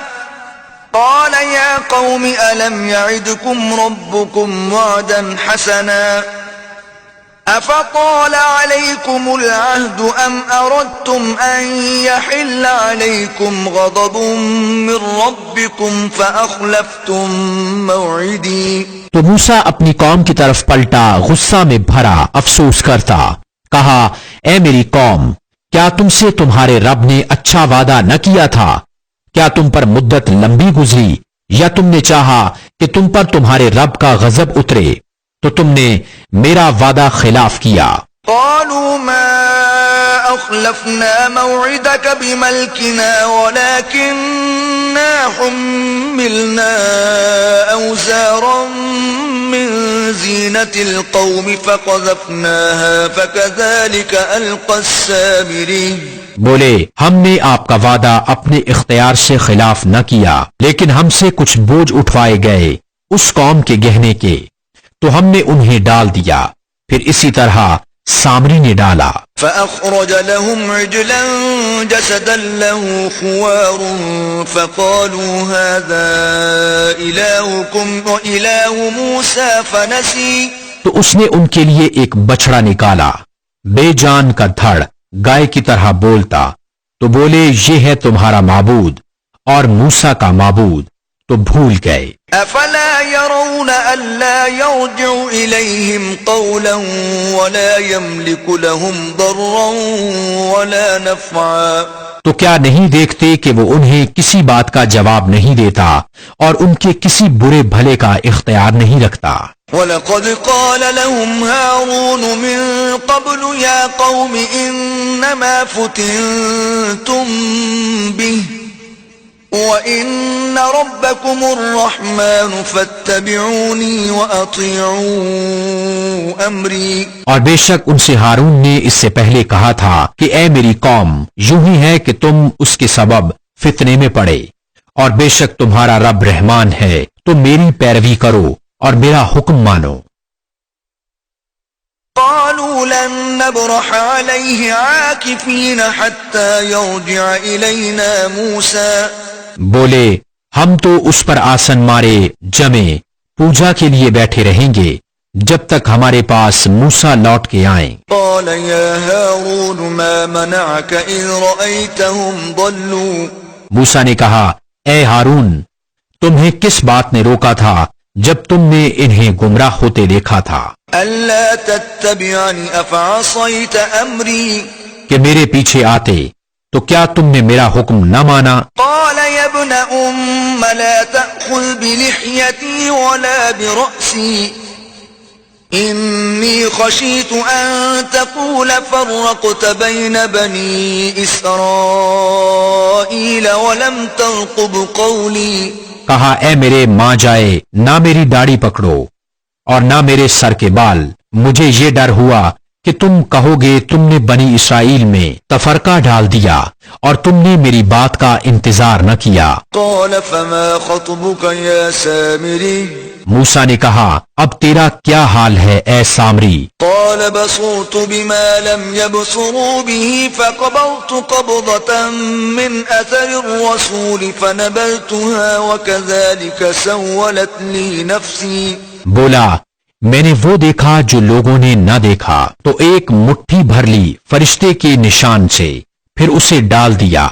قال يا قوم ألم يعدكم ربكم وعدا حسنا أفطال عليكم العهد أم أردتم أن يحل عليكم غضب من ربكم فأخلفتم موعدي. تو موسیٰ اپنی قوم کی طرف پلٹا غصہ میں بھرا افسوس کرتا، کہا اے میری قوم کیا تم سے تمہارے رب نے اچھا وعدہ نہ کیا تھا؟ کیا تم پر مدت لمبی گزری یا تم نے چاہا کہ تم پر تمہارے رب کا غضب اترے تو تم نے میرا وعدہ خلاف کیا. قالوا ما أخلفنا موعدك بملكنا ولكننا حملنا أوزارا من زينة القوم فقذفناها فكذلك ألقى السامري. بولے ہم نے آپ کا وعدہ اپنے اختیار سے خلاف نہ کیا، لیکن ہم سے کچھ بوجھ اٹھوائے گئے اس قوم کے گہنے کے تو ہم نے انہیں ڈال دیا، پھر اسی طرح سامری نے ڈالا. فأخرج لهم عجلا جسدا له خوار فقالوا هذا إلهكم وإله موسى فنسي. تو اس نے ان کے لیے ایک بچڑا نکالا بے جان کا دھڑ گائے کی طرح بولتا، تو بولے یہ ہے تمہارا معبود اور موسیٰ کا معبود، تو بھول گئے. افلا يرون الا يرجع اليهم قولا ولا يملك لهم ضرا ولا نفعا. تو کیا نہیں دیکھتے کہ وہ انہیں کسی بات کا جواب نہیں دیتا اور ان کے کسی برے بھلے کا اختیار نہیں رکھتا. وَلَقَدْ قَالَ لَهُمْ هَارُونُ مِن قَبْلُ يَا قَوْمِ إِنَّمَا فُتِنْتُمْ بِهِ وَإِنَّ رَبَّكُمُ الرَّحْمَنُ فَاتَّبِعُونِي وَأَطِيعُوا أَمْرِي. اور بے شک ان سے ہارون نے اس سے پہلے کہا تھا کہ اے میری قوم یوں ہی ہے کہ تم اس کے سبب فتنے میں پڑے، اور بے شک تمہارا رب رحمان ہے تو میری پیروی کرو اور میرا حکم مانو. قالوا لن نبرح عليه عاكفين حتى يرجع إلينا موسى. بولے ہم تو اس پر آسن مارے جمے پوجا کے لیے بیٹھے رہیں گے جب تک ہمارے پاس موسیٰ لوٹ کے آئیں. قال يا هارون ما منعك إذ رأيتهم ضلوا. موسیٰ نے کہا اے ہارون تمہیں کس بات نے روکا تھا جب تم نے انہیں گمراہ ہوتے دیکھا تھا؟ ألا تتبعني أفعصيت أمري. کہ میرے پیچھے آتے تو کیا تم نے میرا حکم نہ مانا؟ قال يا ابن أم لا تأخذ بلحيتي ولا برأسي إني خشيت أن تقول فرقت بين بني إسرائيل ولم ترقب قولي. کہا اے میرے ماں جائے نہ میری داڑھی پکڑو اور نہ میرے سر کے بال، مجھے یہ ڈر ہوا کہ تم کہو گے تم نے بنی اسرائیل میں تفرقہ ڈال دیا اور تم نے میری بات کا انتظار نہ کیا. قال فما خطبك يا سامري. موسیٰ نے کہا اب تیرا کیا حال ہے اے سامری؟ قال بصرت بما لم يبصروا به فقبضت قبضة من أثر الرسول فنبذتها وكذلك سولت لي نفسي. بولا میں نے وہ دیکھا جو لوگوں نے نہ دیکھا تو ایک مٹھی بھر لی فرشتے کے نشان سے، پھر اسے ڈال دیا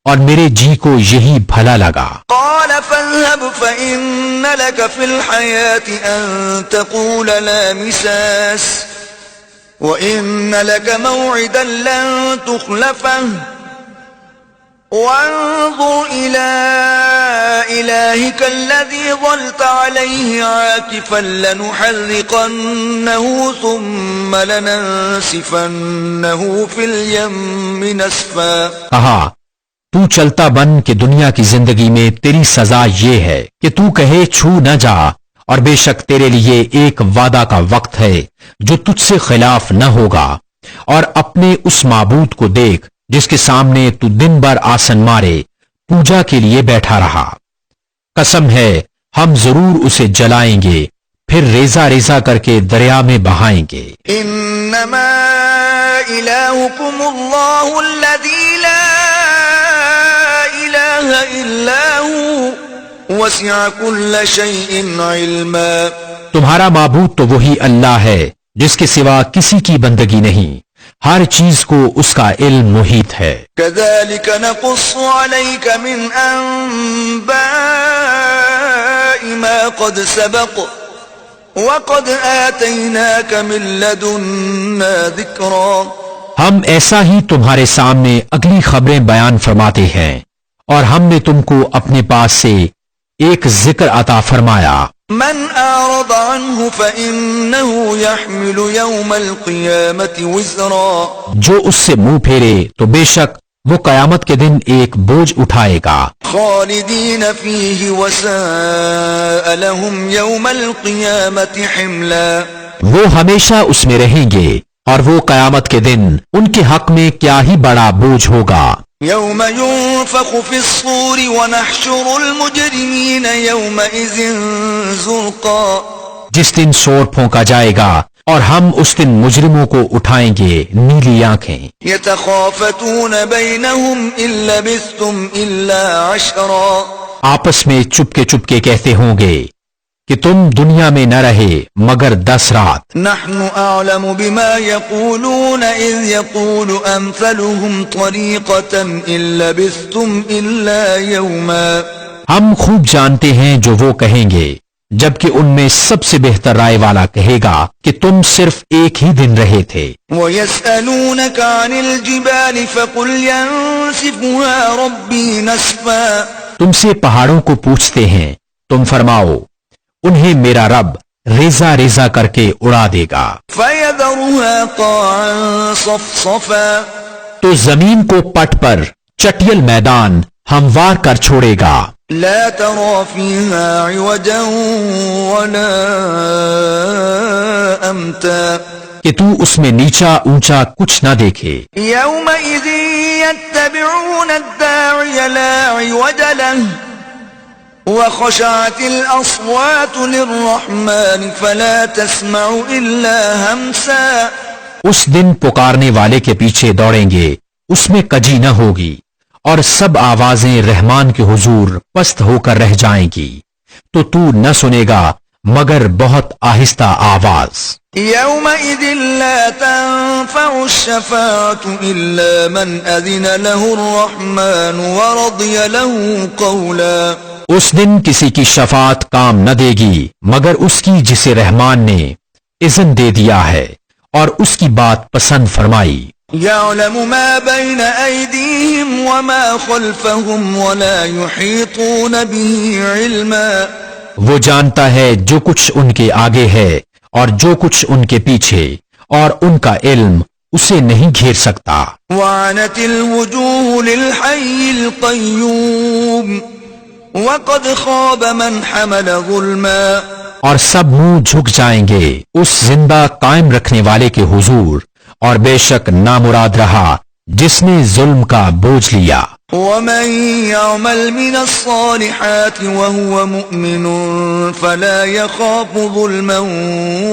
اور میرے جی کو یہی بھلا لگا. قال فاذهب فإن لك في الحياة أن تقول لا مساس وإن لك موعدا لن تخلفه وانظر إلى إلهك الذي ظلت عليه عاكفا لنحرقنه ثم لننسفنه في اليم نسفا. کہا تو چلتا بن کہ دنیا کی زندگی میں تیری سزا یہ ہے کہ تو کہے چھو نہ جا، اور بے شک تیرے لیے ایک وعدہ کا وقت ہے جو تجھ سے خلاف نہ ہوگا، اور اپنے اس معبود کو دیکھ جس کے سامنے تو دن بھر آسن مارے پوجا کے لیے بیٹھا رہا. قسم ہے ہم ضرور اسے جلائیں گے، پھر ریزہ ریزہ کر کے دریا میں بہائیں گے. انما الہکم اللہ الذی لا الہ الا ہو وسع کل شیء علما. تمہارا معبود تو وہی اللہ ہے جس کے سوا کسی کی بندگی نہیں، ہر چیز کو اس کا علم محیط ہے. كذلك نقص عليك من أنباء ما قد سبق وقد آتيناك من لدنا ذكرا. ہم ایسا ہی تمہارے سامنے اگلی خبریں بیان فرماتے ہیں، اور ہم نے تم کو اپنے پاس سے ایک ذکر عطا فرمایا. من أعرض عنه فإنه يحمل يوم القيامة وزرا. جو اس سے منہ پھیرے تو بے شک وہ قیامت کے دن ایک بوجھ اٹھائے گا. خالدين فيه وساء لهم يوم القيامة حملا. وہ ہمیشہ اس میں رہیں گے، اور وہ قیامت کے دن ان کے حق میں کیا ہی بڑا بوجھ ہوگا. يوم ينفخ في الصور ونحشر المجرمين يومئذ زرقا. جس دن شور پھونکا جائے گا اور ہم اس دن مجرموں کو اٹھائیں گے نیلی آنکھیں. يتخافتون بينهم إن لبثتم إلا عشرا. آپس میں چپکے چپکے کہتے ہوں گے کہ تم دنیا میں نہ رہے مگر 10 رات. نحن أعلم بما يقولون إذ يقول أمثلهم طريقة إن لبثتم إلا يوما. ہم خوب جانتے ہیں جو وہ کہیں گے، جبکہ ان میں سب سے بہتر رائے والا کہے گا کہ تم صرف ایک ہی دن رہے تھے. ويسألونك عن الجبال فقل ينسفها ربي نسفا. تم سے پہاڑوں کو پوچھتے ہیں، تم فرماؤ انہیں میرا رب ریزہ ریزہ کر کے اڑا دے گا. فيذرها قاعا صفصفا. تو زمین کو پٹ پر چٹیل میدان ہموار کر چھوڑے گا. لا ترى فيها عوجا ولا أمتا. کہ تو اس میں نیچا اونچا کچھ نہ دیکھے. يومئذ يتبعون الداعي لا عوج له وخشعت الأصوات للرحمن فلا تسمع إلا همسا. اس دن پکارنے والے کے پیچھے دوڑیں گے، اس میں کجی نہ ہوگی، اور سب آوازیں رحمان کے حضور پست ہو کر رہ جائیں گی، تو نہ سنے گا مگر بہت آہستہ آواز. يومئذ لا تنفع الشفاعة إلا من أذن له الرحمن ورضي له قولا. اس دن کسی کی شفاعت کام نہ دے گی مگر اس کی جسے رحمان نے اذن دے دیا ہے اور اس کی بات پسند فرمائی. يعلم ما بين أيديهم وما خلفهم ولا يحيطون به علما. وہ جانتا ہے جو کچھ ان کے آگے ہے اور جو کچھ ان کے پیچھے، اور ان کا علم اسے نہیں گھیر سکتا. وعنت الوجوه للحي القيوم وقد خاب من حمل ظلما. اور سب منہ جھک جائیں گے اس زندہ قائم رکھنے والے کے حضور، اور بے شک نامراد رہا جس نے ظلم کا بوجھ لیا. ومن يعمل من الصالحات وهو مؤمن فلا يخاف ظلما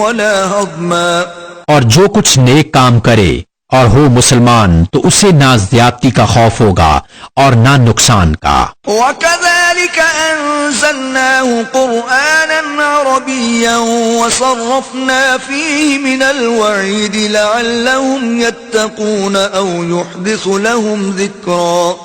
ولا هضما. اور جو کچھ نیک کام کرے اور ہو مسلمان تو اسے نہ زیادتی کا خوف ہوگا اور نہ نقصان کا. وكذلك أنزلناه قرآنا عربيا وصرفنا فيه من الوعيد لعلهم يتقون أو يحدث لهم ذكرا.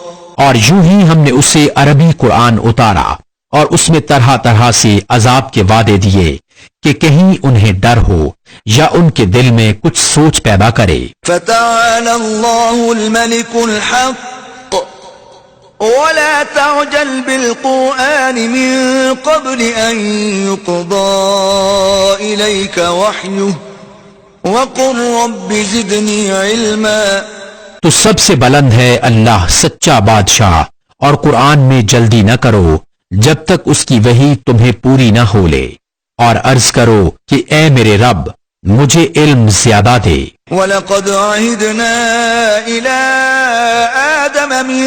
اور یوں ہی ہم نے اسے عربی قرآن اتارا اور اس میں طرح طرح سے عذاب کے وعدے دیے کہ کہیں انہیں ڈر ہو یا ان کے دل میں کچھ سوچ پیدا کرے. فتعالى الله الملك الحق ولا تعجل بالقرآن من قبل أن يقضى إليك وحيه وقل رب زدني علما. تو سب سے بلند ہے اللہ سچا بادشاہ، اور قرآن میں جلدی نہ کرو جب تک اس کی وحی تمہیں پوری نہ ہو لے، اور عرض کرو کہ اے میرے رب مجھے علم زیادہ دے. وَلَقَدْ عَهِدْنَا إِلَىٰ آدَمَ مِن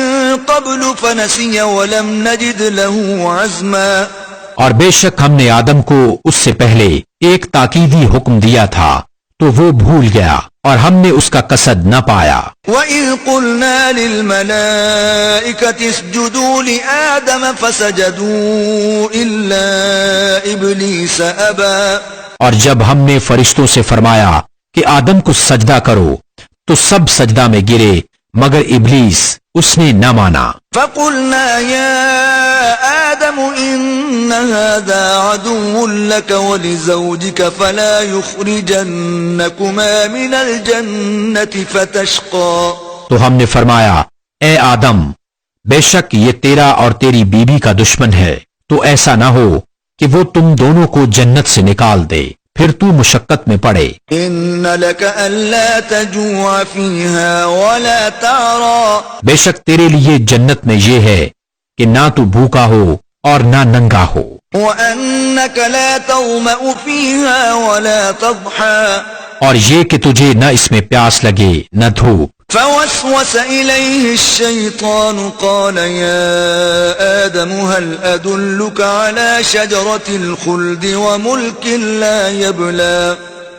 قَبْلُ فَنَسِيَ وَلَمْ نَجِدْ لَهُ عَزْمًا. اور بے شک ہم نے آدم کو اس سے پہلے ایک تاکیدی حکم دیا تھا تو وہ بھول گیا اور ہم نے اس کا قصد نہ پایا. وَإِذْ قُلْنَا لِلْمَلَائِكَةِ اسْجُدُوا لِآدَمَ فَسَجَدُوا إِلَّا إِبْلِيسَ أَبَىٰ. اور جب ہم نے فرشتوں سے فرمایا کہ آدم کو سجدہ کرو تو سب سجدہ میں گرے مگر ابلیس، اس نے نہ مانا. فَقُلْنَا يَا آدَمُ إِنَّ هَذَا عَدُوٌّ لَكَ وَلِزَوْجِكَ فَلَا يُخْرِجَنَّكُمَا مِنَ الْجَنَّةِ فَتَشْقَىٰ. تو ہم نے فرمایا اے آدم بے شک یہ تیرا اور تیری بیوی کا دشمن ہے، تو ایسا نہ ہو کہ وہ تم دونوں کو جنت سے نکال دے پھر تو مشقت میں پڑے. إِنَّ لَكَ أَلَّا تَجُوعَ فِيهَا وَلَا تَعْرَىٰ. بے شک تیرے لیے جنت میں یہ ہے کہ نہ تو بھوکا ہو اور نہ ننگا ہو، وَأَنَّكَ لَا تَظْمَأُ فِيهَا وَلَا تَضْحَىٰ. اور یہ کہ تجھے نہ اس میں پیاس لگے نہ دھوپ. فوسوس إليه الشيطان قال يا آدم هل أدلك على شجرة الخلد وملك لا يبلى.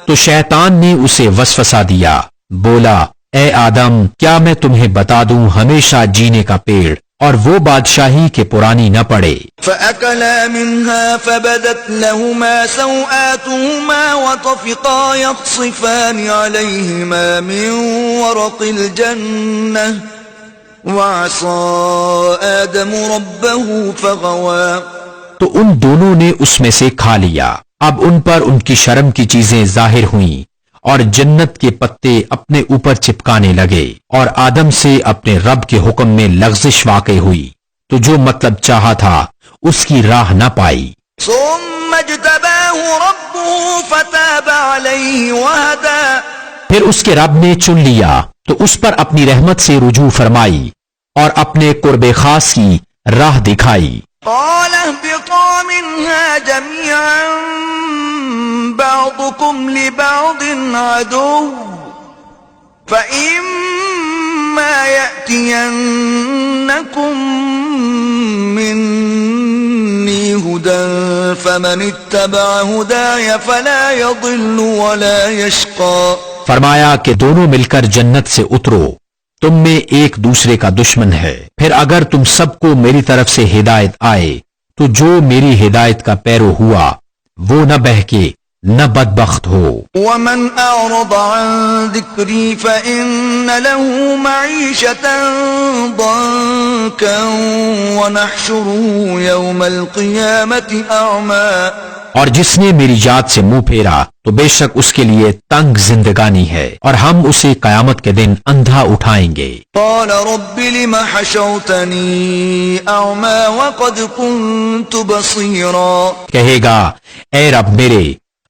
تو شیطان نے اسے وسوسہ دیا، بولا اے آدم کیا میں تمہیں بتا دوں ہمیشہ جینے کا پیڑ اور وہ بادشاہی کے پرانی نہ پڑے. فأكلا منها فبدت لهما سوآتهما وطفقا يخصفان عليهما من ورق الجنة وعصى آدم ربه فغوى. تو ان دونوں نے اس میں سے کھا لیا، اب ان پر ان کی شرم کی چیزیں ظاہر ہوئیں اور جنت کے پتے اپنے اوپر چپکانے لگے، اور آدم سے اپنے رب کے حکم میں لغزش واقع ہوئی تو جو مطلب چاہا تھا اس کی راہ نہ پائی. ثم اجتباه ربه فتاب عليه وهدى. پھر اس کے رب نے چن لیا تو اس پر اپنی رحمت سے رجوع فرمائی اور اپنے قرب خاص کی راہ دکھائی. قال اهبطا منها جميعا بعضكم لبعض عدو فإما يأتينكم مني هدى فمن اتبع هداي فلا يضل ولا يشقى. فرمایا کہ دونوں مل کر جنت سے اترو، تم میں ایک دوسرے کا دشمن ہے، پھر اگر تم سب کو میری طرف سے ہدایت آئے تو جو میری ہدایت کا پیرو ہوا وہ نہ بہکے نہ بدبخت ہو. ومن أعرض عن ذكري فإن له معيشة ضنكا ونحشره يوم القيامة أعمى. اور جس نے میری یاد سے منہ پھیرا تو بے شک اس کے لیے تنگ زندگانی ہے اور ہم اسے قیامت کے دن اندھا اٹھائیں گے. قال رب لم حشوتني أعمى وقد كنت بصيرا. کہے گا اے رب میرے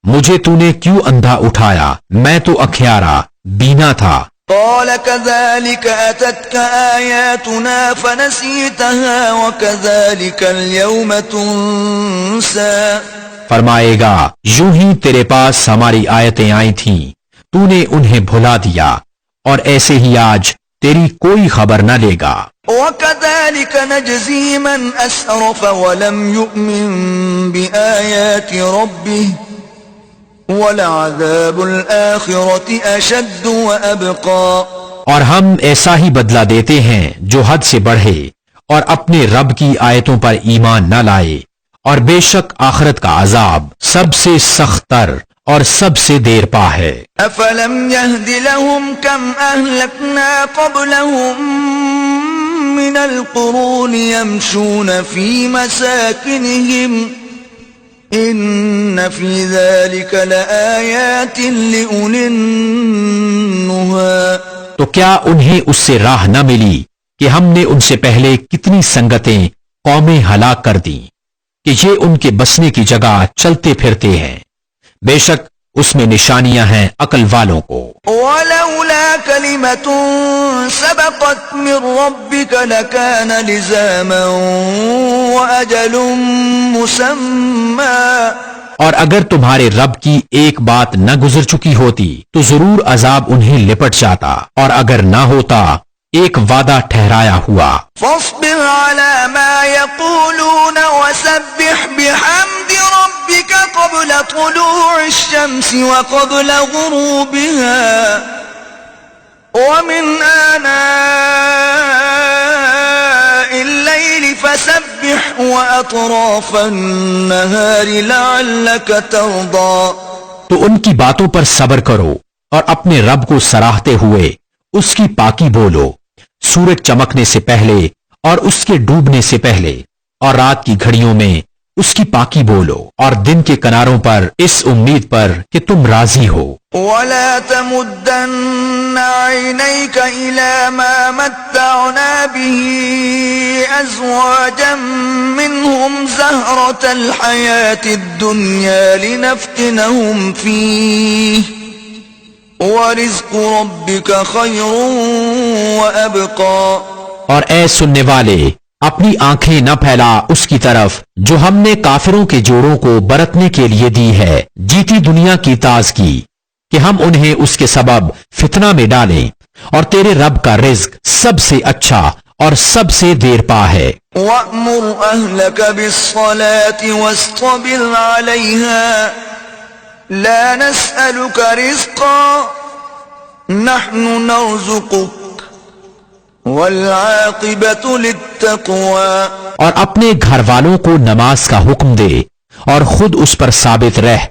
مجھے تو نے کیوں اندھا اٹھایا، میں تو اکھیارا بینا تھا. قال كذلك أتتك آياتنا فنسيتها وكذلك اليوم تنسى. فرمائے گا یوں ہی تیرے پاس ہماری آیتیں آئی تھیں، تو نے انہیں بھلا دیا اور ایسے ہی آج تیری کوئی خبر نہ لے گا. وكذلك نجزي من أسرف ولم يؤمن بآيات ربه وَلَعَذَابُ الْآخِرَةِ أَشَدُّ وَأَبْقَى. اور ہم ایسا ہی بدلہ دیتے ہیں جو حد سے بڑھے اور اپنے رب کی آیتوں پر ایمان نہ لائے، اور بے شک آخرت کا عذاب سب سے سخت تر اور سب سے دیر پا ہے. أَفَلَمْ يَهْدِ لَهُمْ كَمْ أَهْلَكْنَا قَبْلَهُمْ مِنَ الْقُرُونِ يَمْشُونَ فِي مَسَاكِنِهِمْ إِنَّ فِي ذَلِكَ لَآيَاتٍ لِأُولِي النُّهَىٰ. تو کیا انہیں اس سے راہ نہ ملی کہ ہم نے ان سے پہلے کتنی سنگتیں قومیں ہلاک کر دیں کہ یہ ان کے بسنے کی جگہ چلتے پھرتے ہیں، بے شک اس میں نشانیاں ہیں عقل والوں کو۔ ولولا كلمة سبقت من ربك لكان لزاما وأجل مسمى، اور اگر تمہارے رب کی ایک بات نہ گزر چکی ہوتی تو ضرور عذاب انہیں لپٹ جاتا، اور اگر نہ ہوتا ایک وعدہ ٹھہرایا ہوا۔ فاصبر على ما يقولون وسبح بحمد ربك قبل طلوع الشمس وقبل غروبها ومن آناء الليل فسبح وأطراف النهار لعلك ترضى۔ تو ان کی باتوں پر صبر کرو اور اپنے رب کو سراہتے ہوئے اس کی پاکی بولو، سورج چمکنے سے پہلے اور اس کے ڈوبنے سے پہلے، اور رات کی گھڑیوں میں اس کی پاکی بولو، اور دن کے کناروں پر اس امید پر کہ تم راضی ہو۔ ولا تمدن عينيك إلى ما متعنا به أزواجا منهم زهرة الحياة الدنيا لنفتنهم فيه وَرِزْقُ رَبِّكَ خَيْرٌ وَأَبْقَى۔ اور اے سننے والے، اپنی آنکھیں نہ پھیلا اس کی طرف جو ہم نے کافروں کے جوڑوں کو برتنے کے لیے دی ہے، جیتی دنیا کی تازگی، کہ ہم انہیں اس کے سبب فتنہ میں ڈالیں، اور تیرے رب کا رزق سب سے اچھا اور سب سے دیر پا ہے۔ وَأْمُرْ أَهْلَكَ بِالصَّلَاةِ وَاصْطَبِرْ عَلَيْهَا لا نسألك رزقا نحن نرزقك والعاقبة للتقوى۔ اور اپنے گھر والوں کو نماز کا حکم دے اور خود اس پر ثابت رہ،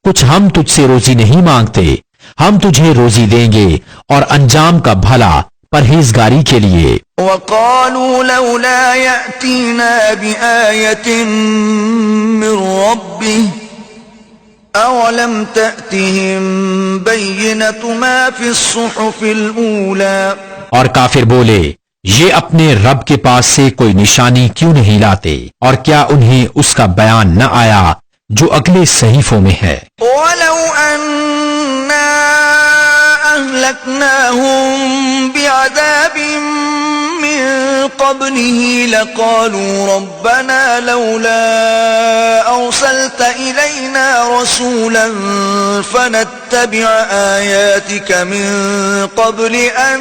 کچھ ہم تجھ سے روزی نہیں مانگتے، ہم تجھے روزی دیں گے اور انجام کا بھلا پرہیزگاری کے لیے۔ وقالوا لولا يأتينا بآية من ربه أولم تأتهم بينة ما في الصحف الأولى۔ اور کافر بولے، یہ اپنے رب کے پاس سے کوئی نشانی کیوں نہیں لاتے، اور کیا انہیں اس کا بیان نہ آیا جو اگلے صحیفوں میں ہے۔ وَلَوْ أَنَّا أَهْلَكْنَاهُمْ بِعَذَابٍ مِّن قَبْلِهِ لَقَالُوا رَبَّنَا لَوْلَا أَرْسَلْتَ إِلَيْنَا رَسُولًا فَنَتَّبِعَ آيَاتِكَ مِن قَبْلِ أَن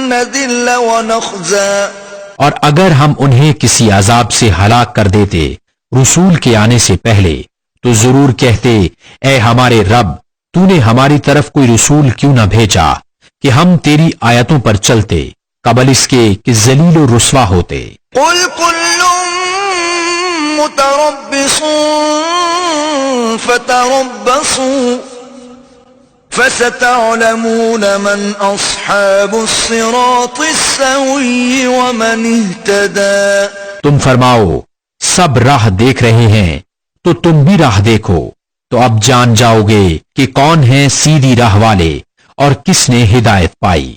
نَّذِلَّ وَنَخْزَىٰ۔ اور اگر ہم انہیں کسی عذاب سے ہلاک کر دیتے رسول کے آنے سے پہلے تو ضرور کہتے، اے ہمارے رب، تو نے ہماری طرف کوئی رسول کیوں نہ بھیجا کہ ہم تیری آیتوں پر چلتے قبل اس کے کہ ذلیل و رسوا ہوتے۔ قُلْ كُلٌّ مُتَرَبِّصٌ فَتَرَبَّصُوا فَسَتَعْلَمُونَ مَنْ أَصْحَابُ الصِّرَاطِ السَّوِيِّ وَمَنِ اهْتَدَىٰ۔ تم فرماؤ، سب راہ دیکھ رہے ہیں تو تم بھی راہ دیکھو، تو اب جان جاؤ گے کہ کون ہیں سیدھی راہ والے اور کس نے ہدایت پائی۔